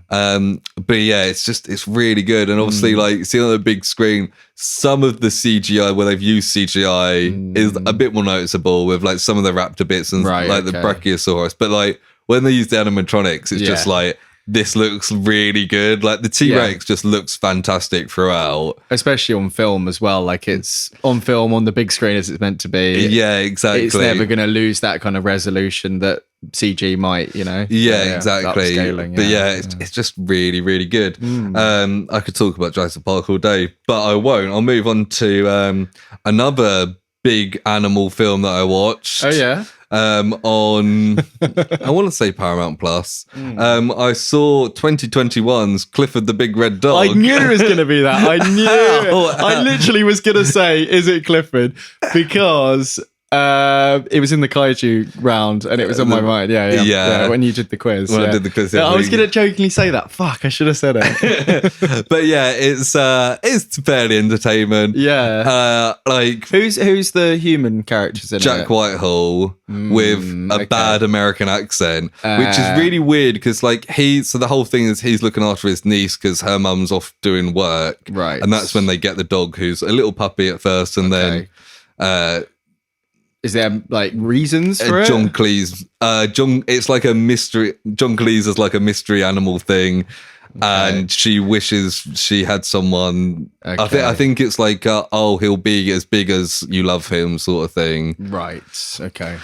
Speaker 2: But yeah, it's really good, and obviously like seeing on the big screen, some of the CGI where they've used CGI is a bit more noticeable with like some of the raptor bits and like the Brachiosaurus, but like when they use the animatronics, it's just like, this looks really good. Like the T-Rex just looks fantastic throughout.
Speaker 1: Especially on film as well. Like it's on film on the big screen as it's meant to be.
Speaker 2: Yeah, exactly.
Speaker 1: It's never going to lose that kind of resolution that CG might, you know.
Speaker 2: Yeah, exactly. But it's just really, really good. I could talk about Jurassic Park all day, but I won't. I'll move on to another big animal film that I watched.
Speaker 1: Oh yeah.
Speaker 2: On I want to say Paramount Plus. I saw 2021's Clifford the Big Red Dog.
Speaker 1: I knew it was going to be that. I knew it. I literally was going to say, is it Clifford? Because it was in the kaiju round and it was on my mind. Yeah. When you did the quiz.
Speaker 2: I did the quiz.
Speaker 1: I was going to jokingly say that. Fuck, I should have said it.
Speaker 2: But yeah, it's fairly entertainment.
Speaker 1: Yeah.
Speaker 2: Like
Speaker 1: who's the human characters in
Speaker 2: Jack
Speaker 1: it?
Speaker 2: Whitehall with a bad American accent, which is really weird because like so the whole thing is he's looking after his niece because her mum's off doing work.
Speaker 1: Right.
Speaker 2: And that's when they get the dog who's a little puppy at first and then
Speaker 1: is there like reasons for it?
Speaker 2: John Cleese. It's like a mystery. John Cleese is like a mystery animal thing, and she wishes she had someone. I think it's like, he'll be as big as you love him, sort of thing.
Speaker 1: Right. Okay.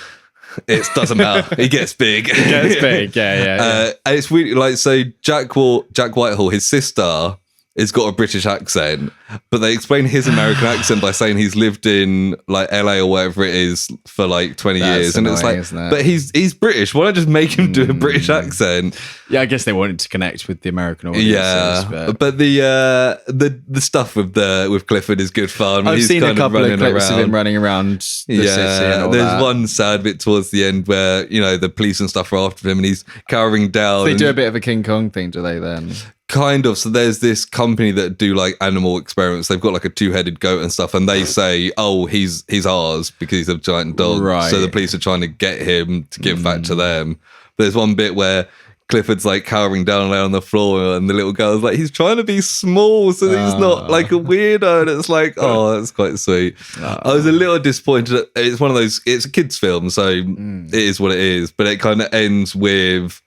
Speaker 2: It doesn't matter. He gets big.
Speaker 1: He gets big. Yeah.
Speaker 2: And it's really like Jack Whitehall, his sister, has got a British accent, but they explain his American accent by saying he's lived in like LA or whatever it is for like 20 years. And it's like, but he's British. Why not just make him do a British accent?
Speaker 1: Yeah, I guess they wanted to connect with the American audience.
Speaker 2: Yeah, but the stuff with Clifford is good fun.
Speaker 1: I've seen a couple of clips of him running around the city and all
Speaker 2: there's one sad bit towards the end where, you know, the police and stuff are after him and he's cowering down.
Speaker 1: So they do a bit of a King Kong thing, do they then?
Speaker 2: Kind of. So there's this company that do like animal experiments. They've got like a 2-headed goat and stuff, and they say, "Oh, he's ours because he's a giant dog."
Speaker 1: Right.
Speaker 2: So the police are trying to get him to give back to them. There's one bit where Clifford's like cowering down there on the floor, and the little girl's like, "He's trying to be small, so he's not like a weirdo." And it's like, oh, that's quite sweet. I was a little disappointed. It's one of those. It's a kids' film, so it is what it is. But it kind of ends with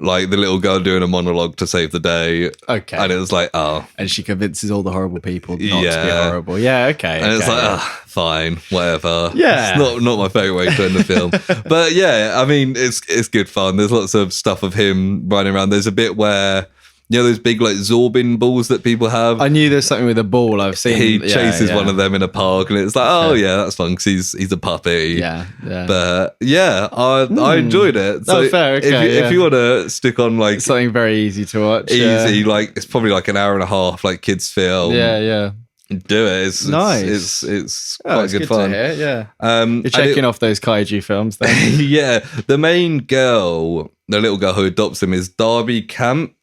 Speaker 2: like the little girl doing a monologue to save the day.
Speaker 1: Okay.
Speaker 2: And it was like, oh.
Speaker 1: And she convinces all the horrible people not to be horrible. Yeah, okay.
Speaker 2: And it's like, fine, whatever.
Speaker 1: Yeah.
Speaker 2: It's not my favourite way to end the film. But yeah, I mean, it's good fun. There's lots of stuff of him running around. There's a bit where, you know, those big like Zorbin balls that people have.
Speaker 1: I knew there's something with a ball. I've seen.
Speaker 2: He chases one of them in a park, and it's like, oh yeah, that's fun because he's a puppy.
Speaker 1: Yeah.
Speaker 2: But yeah, I enjoyed it. So
Speaker 1: fair. Okay,
Speaker 2: if you want to stick on like
Speaker 1: something very easy to watch,
Speaker 2: easy, like it's probably like an hour and a half, like kids film.
Speaker 1: Yeah.
Speaker 2: Do it. It's
Speaker 1: nice.
Speaker 2: It's quite good fun.
Speaker 1: To hear, yeah. You're checking off those kaiju films then.
Speaker 2: Yeah. The main girl, the little girl who adopts him, is Darby Camp,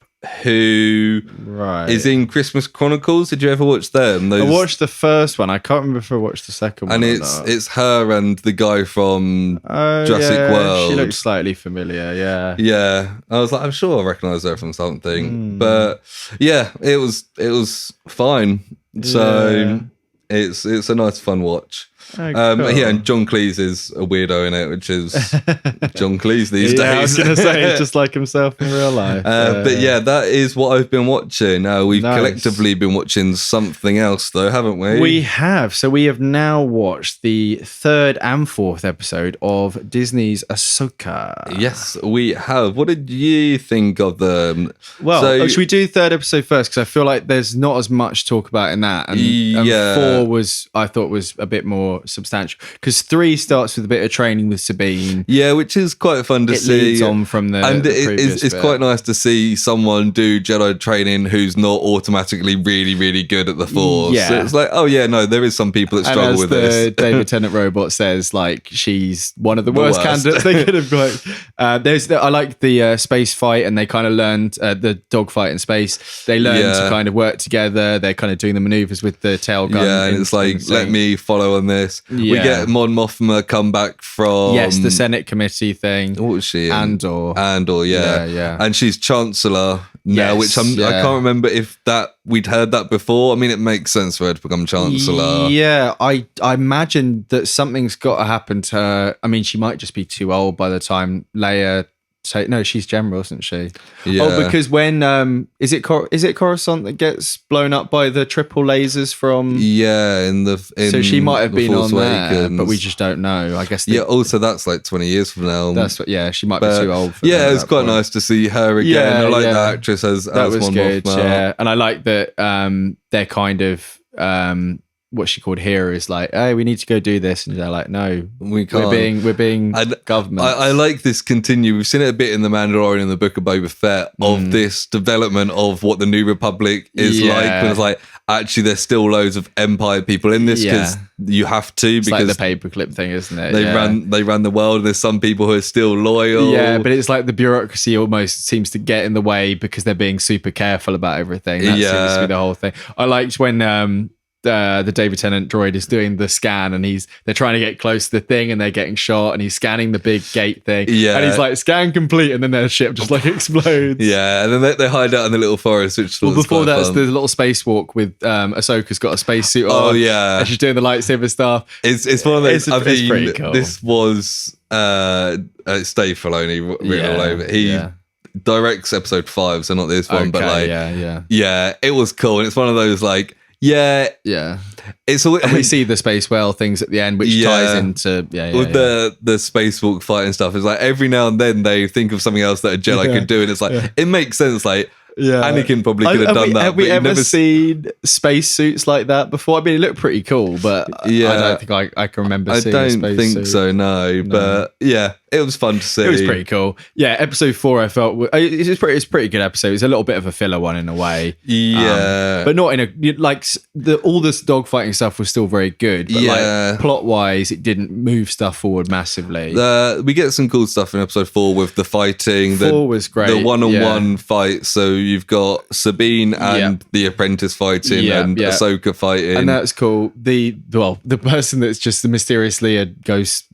Speaker 2: who is in Christmas Chronicles. Did you ever watch them?
Speaker 1: I watched the first one. I can't remember if I watched the second one.
Speaker 2: And it's her and the guy from Jurassic World.
Speaker 1: She looks slightly familiar, yeah.
Speaker 2: Yeah. I was like, I'm sure I recognise her from something. But yeah, it was fine. So it's a nice fun watch.
Speaker 1: Oh, cool.
Speaker 2: Yeah, and John Cleese is a weirdo in it, which is John Cleese these days.
Speaker 1: I was going to say, it's just like himself in real life.
Speaker 2: But yeah, that is what I've been watching. We've collectively been watching something else, though, haven't we?
Speaker 1: We have. So we have now watched the 3rd and 4th episode of Disney's Ahsoka.
Speaker 2: Yes, we have. What did you think of them?
Speaker 1: Well, should we do 3rd episode first? Because I feel like there's not as much to talk about in that. And 4 I thought was a bit more substantial, because 3 starts with a bit of training with Sabine,
Speaker 2: which is quite fun to see.
Speaker 1: It leads on from the
Speaker 2: it's quite nice to see someone do Jedi training who's not automatically really, really good at the Force. So it's like, oh yeah, no, there is some people that struggle with this.
Speaker 1: David Tennant robot says, like, she's one of the worst candidates they could have got. I like the space fight, and they kind of learned the dogfight in space. They learned to kind of work together. They're kind of doing the maneuvers with the tail gun.
Speaker 2: Yeah, and it's like, let me follow on this. We get Mon Mothma come back from
Speaker 1: the Senate committee thing.
Speaker 2: What was she in?
Speaker 1: Andor,
Speaker 2: yeah. And she's Chancellor now, which I can't remember if we'd heard that before. I mean, it makes sense for her to become Chancellor.
Speaker 1: Yeah, I imagine that something's got to happen to her. I mean, she might just be too old by the time Leia. No, she's general, isn't she?
Speaker 2: Yeah.
Speaker 1: Oh, because when is it Coruscant that gets blown up by the triple lasers from?
Speaker 2: Yeah,
Speaker 1: so she might have been
Speaker 2: Force
Speaker 1: on there,
Speaker 2: Awakens.
Speaker 1: but we just don't know. I guess.
Speaker 2: Also that's like 20 years from now.
Speaker 1: That's what. Yeah, she might be too old. For
Speaker 2: it's quite nice to see her again. I like that actress as
Speaker 1: was
Speaker 2: Mon
Speaker 1: good.
Speaker 2: Mothma.
Speaker 1: Yeah, and I like that they're kind of what she called here is like, hey, we need to go do this, and they're like, no,
Speaker 2: we can't.
Speaker 1: We're being government.
Speaker 2: I like this continue. We've seen it a bit in The Mandalorian and the Book of Boba Fett of this development of what the New Republic is like. When it's like, actually, there's still loads of Empire people in this because you have to.
Speaker 1: It's
Speaker 2: because
Speaker 1: like the paperclip thing, isn't it?
Speaker 2: They ran the world. And there's some people who are still loyal.
Speaker 1: Yeah, but it's like the bureaucracy almost seems to get in the way because they're being super careful about everything. That seems to be the whole thing. I liked when the David Tennant droid is doing the scan, and they're trying to get close to the thing, and they're getting shot, and he's scanning the big gate thing, and he's like, scan complete, and then their ship just like explodes.
Speaker 2: And then they hide out in the little forest, which
Speaker 1: before that's
Speaker 2: fun.
Speaker 1: the little spacewalk with Ahsoka's got a spacesuit on. And she's doing the lightsaber stuff.
Speaker 2: It's one of those.
Speaker 1: It's pretty cool.
Speaker 2: This was Dave Filoni written all over. He directs episode 5, so not this one, but like it was cool, and it's one of those like. It's
Speaker 1: and we see the space whale things at the end, which ties into
Speaker 2: with the spacewalk fight and stuff. It's like every now and then they think of something else that a Jedi could do, and it's like it makes sense. Like Anakin probably could have done that.
Speaker 1: Have we ever seen space suits like that before? I mean, it looked pretty cool, but I don't think I can remember seeing a space suit.
Speaker 2: I don't think so, no. But it was fun to see.
Speaker 1: It was pretty cool. Yeah, episode 4 I felt it's a pretty good episode. It's a little bit of a filler one in a way. But not in a like all this dogfighting stuff was still very good. But like plot wise, it didn't move stuff forward massively.
Speaker 2: We get some cool stuff in episode 4 with the fighting.
Speaker 1: 4 was great.
Speaker 2: The one-on-one fight. So you've got Sabine and the apprentice fighting and Ahsoka fighting,
Speaker 1: and that's cool. The person that's just mysteriously a ghost,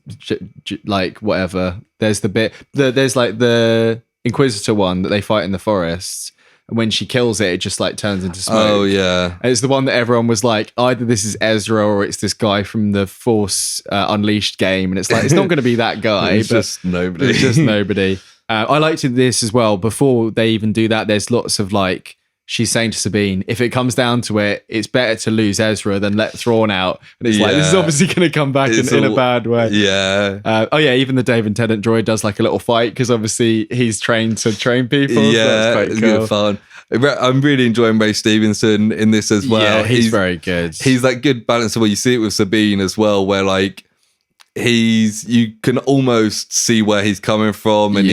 Speaker 1: like whatever. There's there's like the Inquisitor one that they fight in the forest. And when she kills it, it just like turns into smoke.
Speaker 2: Oh yeah,
Speaker 1: and it's the one that everyone was like, either this is Ezra or it's this guy from the Force Unleashed game, and it's like it's not going to be that guy.
Speaker 2: It's just nobody.
Speaker 1: It's just nobody. I liked this as well. Before they even do that, there's lots of like, she's saying to Sabine, if it comes down to it, it's better to lose Ezra than let Thrawn out. And it's like, this is obviously going to come back in a bad way.
Speaker 2: Yeah.
Speaker 1: Even the Dave and Tennant droid does like a little fight because obviously he's trained to train people.
Speaker 2: Yeah,
Speaker 1: so that's quite
Speaker 2: it's
Speaker 1: cool.
Speaker 2: good fun. I'm really enjoying Ray Stevenson in this as well.
Speaker 1: Yeah, he's very good.
Speaker 2: He's that good balance of where you see it with Sabine as well, where like you can almost see where he's coming from, and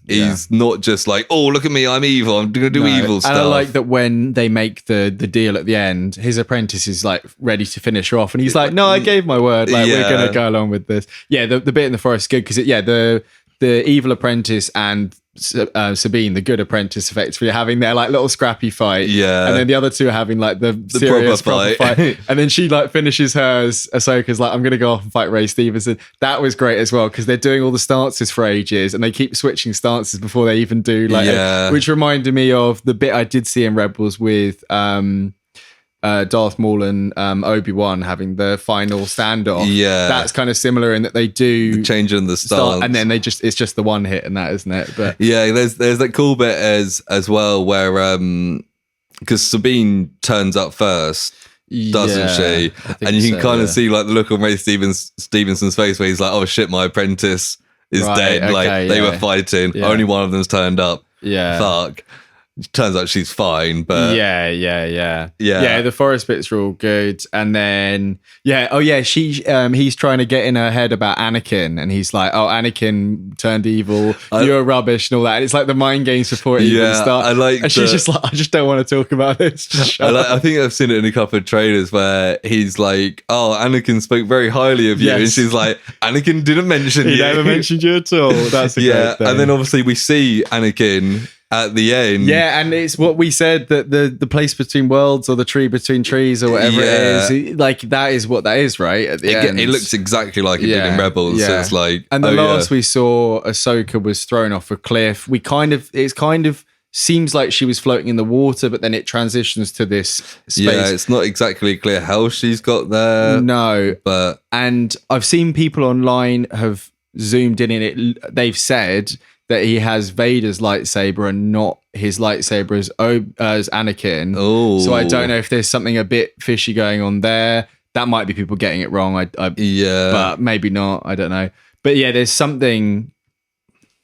Speaker 2: he's not just like, oh, look at me, I'm evil, I'm gonna do evil stuff.
Speaker 1: And I like that when they make the deal at the end, his apprentice is like ready to finish her off, and he's like, no, I gave my word, like we're gonna go along with this. The bit in the forest is good because the evil apprentice and Sabine, the good apprentice, effectively having their like little scrappy fight, and then the other two are having like the serious proper fight. And then she like finishes hers. Ahsoka's like, I'm gonna go off and fight Ray Stevenson. That was great as well because they're doing all the stances for ages and they keep switching stances before they even do like which reminded me of the bit I did see in Rebels with Darth Maul and Obi-Wan having the final standoff. That's kind of similar in that they do
Speaker 2: change in the stance,
Speaker 1: and then it's just the one hit and that, isn't it? But
Speaker 2: there's that cool bit as well where because Sabine turns up first, doesn't she? And you can kind of see like the look on Ray Stevenson's face where he's like, oh shit, my apprentice is dead. Okay, like they were fighting, only one of them's turned up. Fuck. Turns out she's fine, but
Speaker 1: the forest bits are all good, and then he's trying to get in her head about Anakin, and he's like, oh, Anakin turned evil, you're rubbish and all that, and it's like the mind games before it even starts. And she's just like, I just don't want to talk about this.
Speaker 2: I think I've seen it in a couple of trailers where he's like, oh, Anakin spoke very highly of you, and she's like, Anakin didn't mention you.
Speaker 1: He never mentioned you at all. That's a great thing.
Speaker 2: And then obviously we see Anakin at the end.
Speaker 1: And it's what we said, that the place between worlds or the tree between trees or whatever it is, like that is what that is, right? At the end.
Speaker 2: It looks exactly like it did in Rebels. So it's like,
Speaker 1: and the last we saw, Ahsoka was thrown off a cliff. It's kind of seems like she was floating in the water, but then it transitions to this space.
Speaker 2: Yeah, it's not exactly clear how she's got there.
Speaker 1: No. And I've seen people online have zoomed in it. They've said that he has Vader's lightsaber and not his lightsaber as Anakin.
Speaker 2: Oh,
Speaker 1: so I don't know if there's something a bit fishy going on there. That might be people getting it wrong. But maybe not. I don't know. But there's something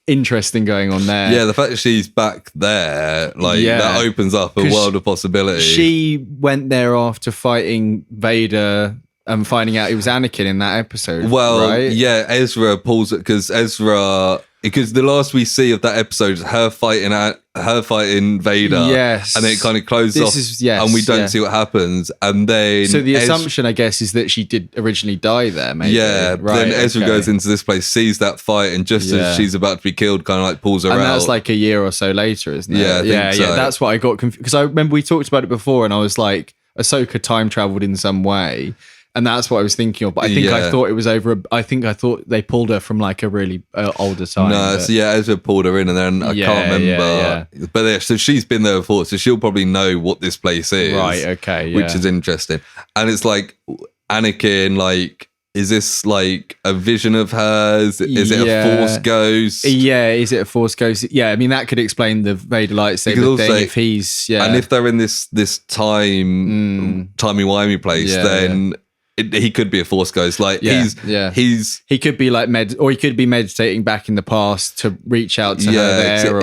Speaker 1: interesting going on there.
Speaker 2: Yeah, the fact that she's back there, that opens up a world of possibility.
Speaker 1: She went there after fighting Vader and finding out it was Anakin in that episode.
Speaker 2: Well,
Speaker 1: right?
Speaker 2: Ezra pulls it because the last we see of that episode is her fighting Vader.
Speaker 1: Yes.
Speaker 2: And then it kind of closes off and we don't see what happens. And then
Speaker 1: so the assumption, I guess, is that she did originally die there, maybe.
Speaker 2: Yeah. Then Ezra goes into this place, sees that fight, and just as she's about to be killed, kind of like pulls her out.
Speaker 1: And that's like a year or so later, isn't it?
Speaker 2: Yeah, I think so.
Speaker 1: That's what I got confused. Because I remember we talked about it before and I was like, Ahsoka time traveled in some way. And that's what I was thinking of. But I think I thought it was I thought they pulled her from like a really older time.
Speaker 2: No, so Ezra pulled her in and then I can't remember. But so she's been there before, so she'll probably know what this place is.
Speaker 1: Right, okay.
Speaker 2: Which is interesting. And it's like, Anakin, like, is this like a vision of hers? Is it a Force ghost?
Speaker 1: Yeah, is it a Force ghost? Yeah, I mean, that could explain the Vader lightsaber thing if he's... Yeah.
Speaker 2: And if they're in this timey-wimey place, then... He could be a Force ghost. Like he could be like or he could be meditating back in the past to reach out to her there.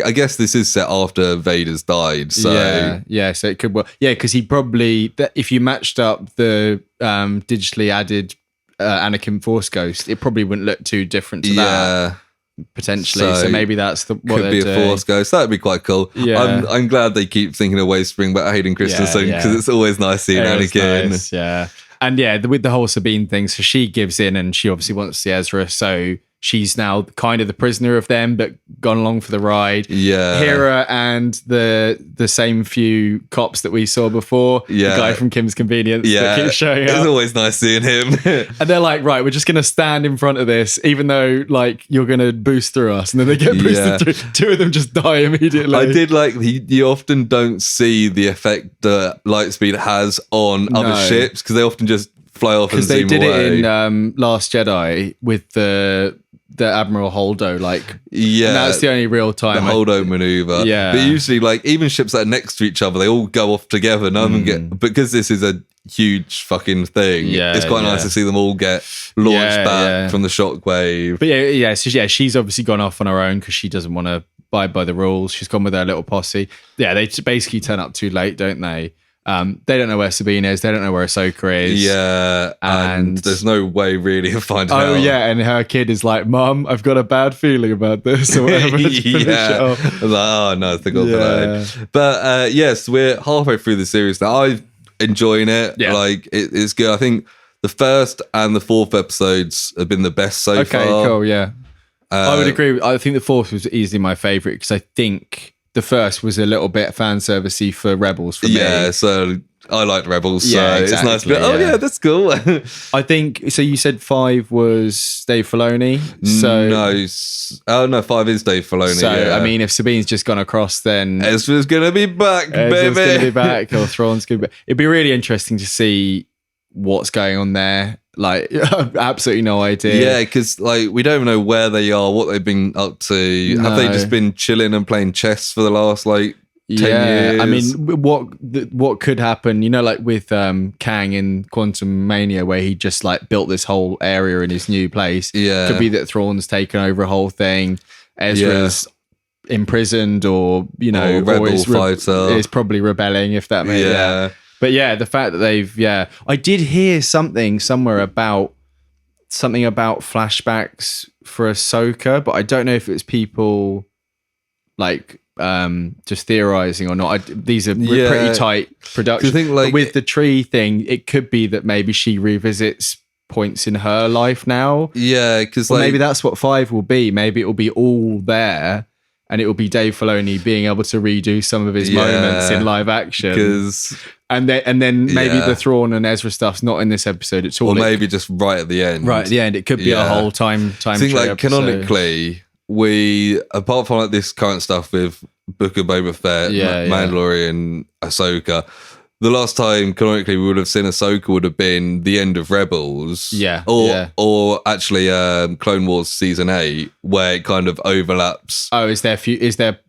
Speaker 2: I guess this is set after Vader's died. So
Speaker 1: so it could work. Yeah, because he probably, if you matched up the digitally added Anakin Force ghost, it probably wouldn't look too different to that. Potentially, so maybe that's what
Speaker 2: could be a Force ghost. That'd be quite cool. Yeah, I'm glad they keep thinking of ways to bring back Hayden Christensen because it's always nice seeing Anakin.
Speaker 1: Nice, and with the whole Sabine thing, so she gives in and she obviously wants to see Ezra. So she's now kind of the prisoner of them, but gone along for the ride.
Speaker 2: Yeah,
Speaker 1: Hera and the same few cops that we saw before. Yeah, the guy from Kim's Convenience. Yeah, that keeps showing up.
Speaker 2: It's always nice seeing him.
Speaker 1: And they're like, right, we're just gonna stand in front of this, even though like you're gonna boost through us. And then they get boosted through. Two of them just die immediately.
Speaker 2: I did like you often don't see the effect that lightspeed has on other ships because they often just fly off and zoom away.
Speaker 1: Because they did it in Last Jedi with the Admiral Holdo, like,
Speaker 2: yeah,
Speaker 1: and that's the only real time
Speaker 2: the Holdo maneuver.
Speaker 1: Yeah,
Speaker 2: but usually, like, even ships that are next to each other, they all go off together. None of them get, because this is a huge fucking thing. Yeah, it's quite nice to see them all get launched back from the shockwave.
Speaker 1: But so she's obviously gone off on her own because she doesn't want to abide by the rules. She's gone with her little posse. Yeah, they basically turn up too late, don't they? They don't know where Sabine is. They don't know where Ahsoka is.
Speaker 2: Yeah, and there's no way really of finding out.
Speaker 1: Oh yeah, and her kid is like, "Mum, I've got a bad feeling about this," or whatever.
Speaker 2: Yeah, like, oh no, thank God for that. But yes, we're halfway through the series now. I'm enjoying it. Yeah. Like it's good. I think the first and the fourth episodes have been the best so far.
Speaker 1: Okay, cool. Yeah, I would agree. I think the fourth was easily my favorite because I think the first was a little bit fan servicey for Rebels for me.
Speaker 2: Yeah, so I liked Rebels, so exactly, it's nice. But, that's cool.
Speaker 1: I think, so you said 5 was Dave Filoni?
Speaker 2: No, 5 is Dave Filoni.
Speaker 1: So, I mean, if Sabine's just gone across, then
Speaker 2: Ezra's going to be back, baby.
Speaker 1: Ezra's going to be back, or Thrawn's going to be back. It'd be really interesting to see what's going on there. Like, absolutely no idea.
Speaker 2: Yeah, because like we don't even know where they are, what they've been up to. No. Have they just been chilling and playing chess for the last 10 years?
Speaker 1: I mean, what could happen? You know, like with Kang in Quantum Mania, where he just like built this whole area in his new place. Yeah, could be that Thrawn's taken over a whole thing. Ezra's imprisoned, or
Speaker 2: rebel fighter
Speaker 1: is probably rebelling. If that makes But yeah, the fact that they've I did hear something somewhere about flashbacks for Ahsoka, but I don't know if it was people like just theorizing or not. These are pretty tight productions.
Speaker 2: Think, like,
Speaker 1: with the tree thing, it could be that maybe she revisits points in her life now.
Speaker 2: Yeah, because
Speaker 1: maybe that's what 5 will be. Maybe it will be all there. And it will be Dave Filoni being able to redo some of his moments in live action. And then maybe the Thrawn and Ezra stuff's not in this episode at all.
Speaker 2: Or maybe just right at the end.
Speaker 1: Right at the end. It could be a whole time
Speaker 2: I think, like, canonically, we, apart from like this current stuff with Book of Boba Fett, Mandalorian, Ahsoka, the last time canonically we would have seen Ahsoka would have been the end of Rebels. Or actually Clone Wars Season 8, where it kind of overlaps.
Speaker 1: Oh, is there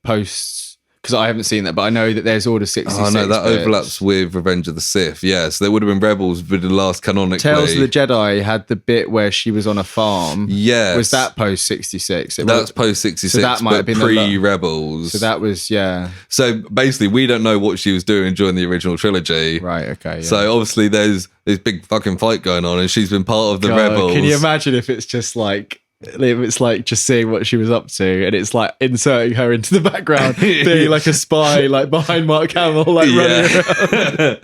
Speaker 1: posts? Because I haven't seen that, but I know that there's Order 66.
Speaker 2: Oh no, that overlaps with Revenge of the Sith. Yeah, so there would have been Rebels with the last canonically.
Speaker 1: Tales of the Jedi had the bit where she was on a farm.
Speaker 2: Yes.
Speaker 1: Was that post 66?
Speaker 2: That's post 66, so that might have been pre-Rebels.
Speaker 1: So that was,
Speaker 2: So basically, we don't know what she was doing during the original trilogy.
Speaker 1: Right, okay. Yeah.
Speaker 2: So obviously there's this big fucking fight going on, and she's been part of the Rebels.
Speaker 1: Can you imagine if it's just like, it's like just seeing what she was up to, and it's like inserting her into the background, being like a spy, like behind Mark Hamill, like running around.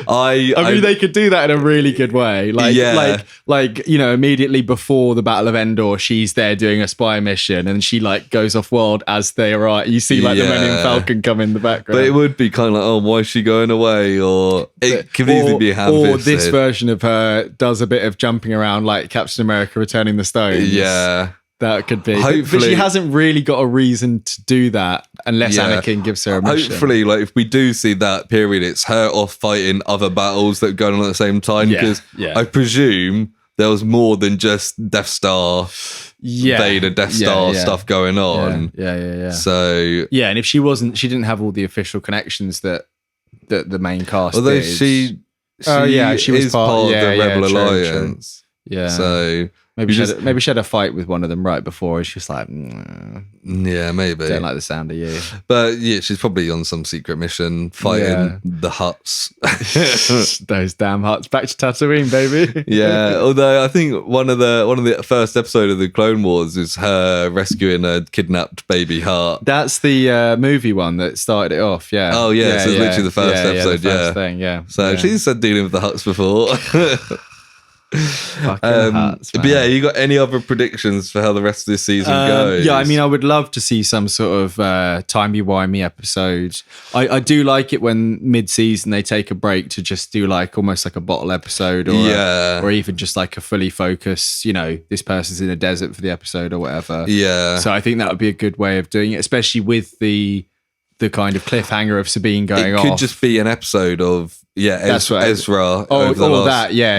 Speaker 1: I mean, they could do that in a really good way. Like immediately before the Battle of Endor, she's there doing a spy mission, and she like goes off world as they arrive. You see like the Millennium Falcon come in the background.
Speaker 2: But it would be kind of like, oh, why is she going away? Or it could easily be
Speaker 1: or this version of her does a bit of jumping around like Captain America returning the stones.
Speaker 2: Yeah.
Speaker 1: That could be. But she hasn't really got a reason to do that unless Anakin gives her a mission.
Speaker 2: Hopefully, like, if we do see that period, it's her off fighting other battles that are going on at the same time. Because I presume there was more than just Death Star, Vader, Death Star stuff going on.
Speaker 1: Yeah.
Speaker 2: So
Speaker 1: and if she didn't have all the official connections that the main cast.
Speaker 2: Although
Speaker 1: did.
Speaker 2: she
Speaker 1: was
Speaker 2: part of the Rebel Alliance.
Speaker 1: True. Yeah.
Speaker 2: So
Speaker 1: maybe she had a fight with one of them right before. She's just like,
Speaker 2: yeah, maybe.
Speaker 1: Don't like the sound of you.
Speaker 2: But yeah, she's probably on some secret mission fighting the Hutts.
Speaker 1: Those damn Hutts. Back to Tatooine, baby.
Speaker 2: Yeah. Although I think one of the first episode of the Clone Wars is her rescuing a kidnapped baby Hutt.
Speaker 1: That's the movie one that started it off. Yeah.
Speaker 2: Oh yeah. So it's literally the first episode.
Speaker 1: The first thing. Yeah.
Speaker 2: So she's dealing with the Hutts before.
Speaker 1: Hutts,
Speaker 2: but yeah, you got any other predictions for how the rest of this season goes?
Speaker 1: Yeah, I mean, I would love to see some sort of timey-wimey episode. I do like it when mid-season they take a break to just do like almost like a bottle episode, or even just like a fully focused, this person's in a desert for the episode or whatever.
Speaker 2: Yeah.
Speaker 1: So I think that would be a good way of doing it, especially with the kind of cliffhanger of Sabine going off.
Speaker 2: It could just be an episode of Ezra.
Speaker 1: All that, yeah.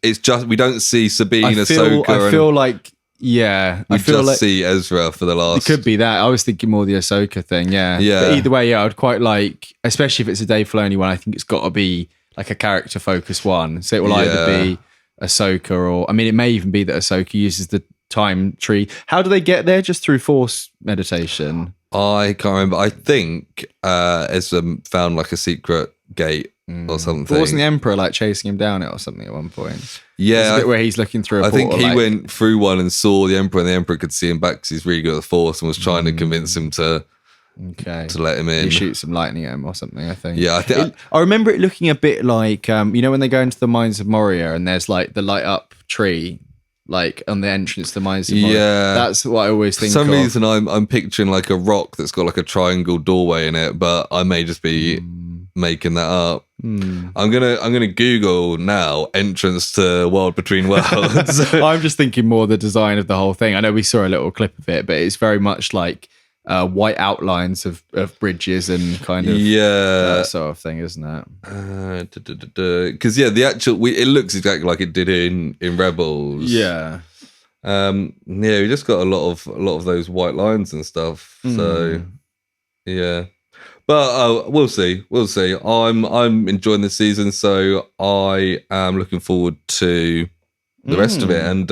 Speaker 2: It's just we don't see Sabine, Ahsoka.
Speaker 1: I feel like Yeah,
Speaker 2: We
Speaker 1: I feel
Speaker 2: just
Speaker 1: like
Speaker 2: see Ezra for the last.
Speaker 1: it could be that. I was thinking more the Ahsoka thing. Yeah. But either way, yeah, I'd quite like, especially if it's a Dave Filoni one. I think it's got to be like a character focused one. So it will either be Ahsoka or, I mean, it may even be that Ahsoka uses the time tree. How do they get there? Just through Force meditation?
Speaker 2: I can't remember. I think Ezra found like a secret gate or something.
Speaker 1: But wasn't the Emperor like chasing him down it or something at one point?
Speaker 2: Yeah.
Speaker 1: There's a bit where he's looking through a portal.
Speaker 2: I think he went through one and saw the Emperor, and the Emperor could see him back because he's really good at the Force and was trying to convince him to let him in.
Speaker 1: He shoots some lightning at him or something, I think.
Speaker 2: Yeah,
Speaker 1: I remember it looking a bit like, you know, when they go into the Mines of Moria and there's like the light up tree, like on the entrance to the Mines of Moria.
Speaker 2: Yeah.
Speaker 1: That's what I always think
Speaker 2: of. For some
Speaker 1: of.
Speaker 2: reason, I'm picturing like a rock that's got like a triangle doorway in it, but I may just be making that up. I'm gonna Google now entrance to World Between Worlds.
Speaker 1: I'm just thinking more the design of the whole thing. I know we saw a little clip of it, but it's very much like white outlines of bridges and kind of that sort of thing, isn't it?
Speaker 2: Because the actual it looks exactly like it did in Rebels.
Speaker 1: Yeah.
Speaker 2: We just got a lot of those white lines and stuff. So yeah. But we'll see. I'm enjoying this season, so I am looking forward to the rest of it. And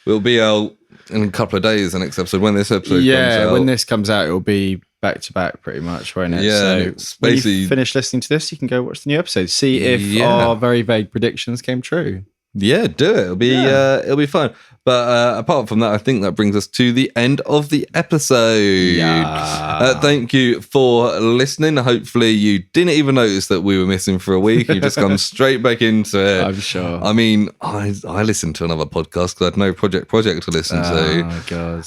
Speaker 2: we'll be out in a couple of days, the next episode, when this episode comes out.
Speaker 1: When this comes out, it'll be back to back pretty much, won't it?
Speaker 2: Yeah.
Speaker 1: So when you finish listening to this, you can go watch the new episode, see if our very vague predictions came true.
Speaker 2: Yeah, do it. It'll be fun. But apart from that, I think that brings us to the end of the episode.
Speaker 1: Yeah.
Speaker 2: Thank you for listening. Hopefully you didn't even notice that we were missing for a week. You've just gone straight back into it.
Speaker 1: I'm sure.
Speaker 2: I mean, I listened to another podcast because I had no project to listen to.
Speaker 1: Oh, God.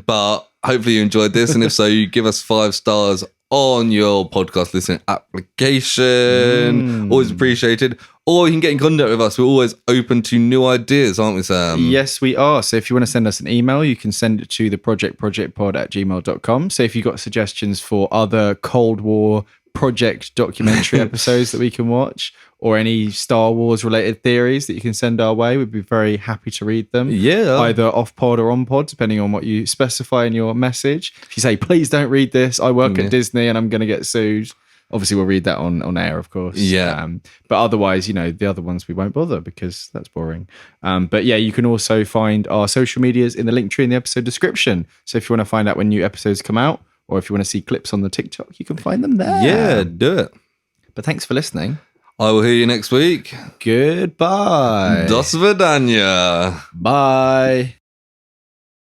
Speaker 2: But hopefully you enjoyed this. And if so, you give us 5 stars on your podcast listening application. Always appreciated. Or you can get in contact with us. We're always open to new ideas, aren't we, Sam?
Speaker 1: Yes, we are. So if you want to send us an email, you can send it to theprojectpod@gmail.com. So if you've got suggestions for other Cold War project documentary episodes that we can watch, or any Star Wars related theories that you can send our way, we'd be very happy to read them.
Speaker 2: Yeah.
Speaker 1: Either off pod or on pod, depending on what you specify in your message. If you say, please don't read this, I work at Disney and I'm going to get sued. Obviously, we'll read that on air, of course.
Speaker 2: Yeah.
Speaker 1: But otherwise, the other ones we won't bother because that's boring. But yeah, you can also find our social medias in the link tree in the episode description. So if you want to find out when new episodes come out, or if you want to see clips on the TikTok, you can find them there.
Speaker 2: Yeah, do it.
Speaker 1: But thanks for listening.
Speaker 2: I will hear you next week.
Speaker 1: Goodbye.
Speaker 2: Do svidaniya.
Speaker 1: Bye.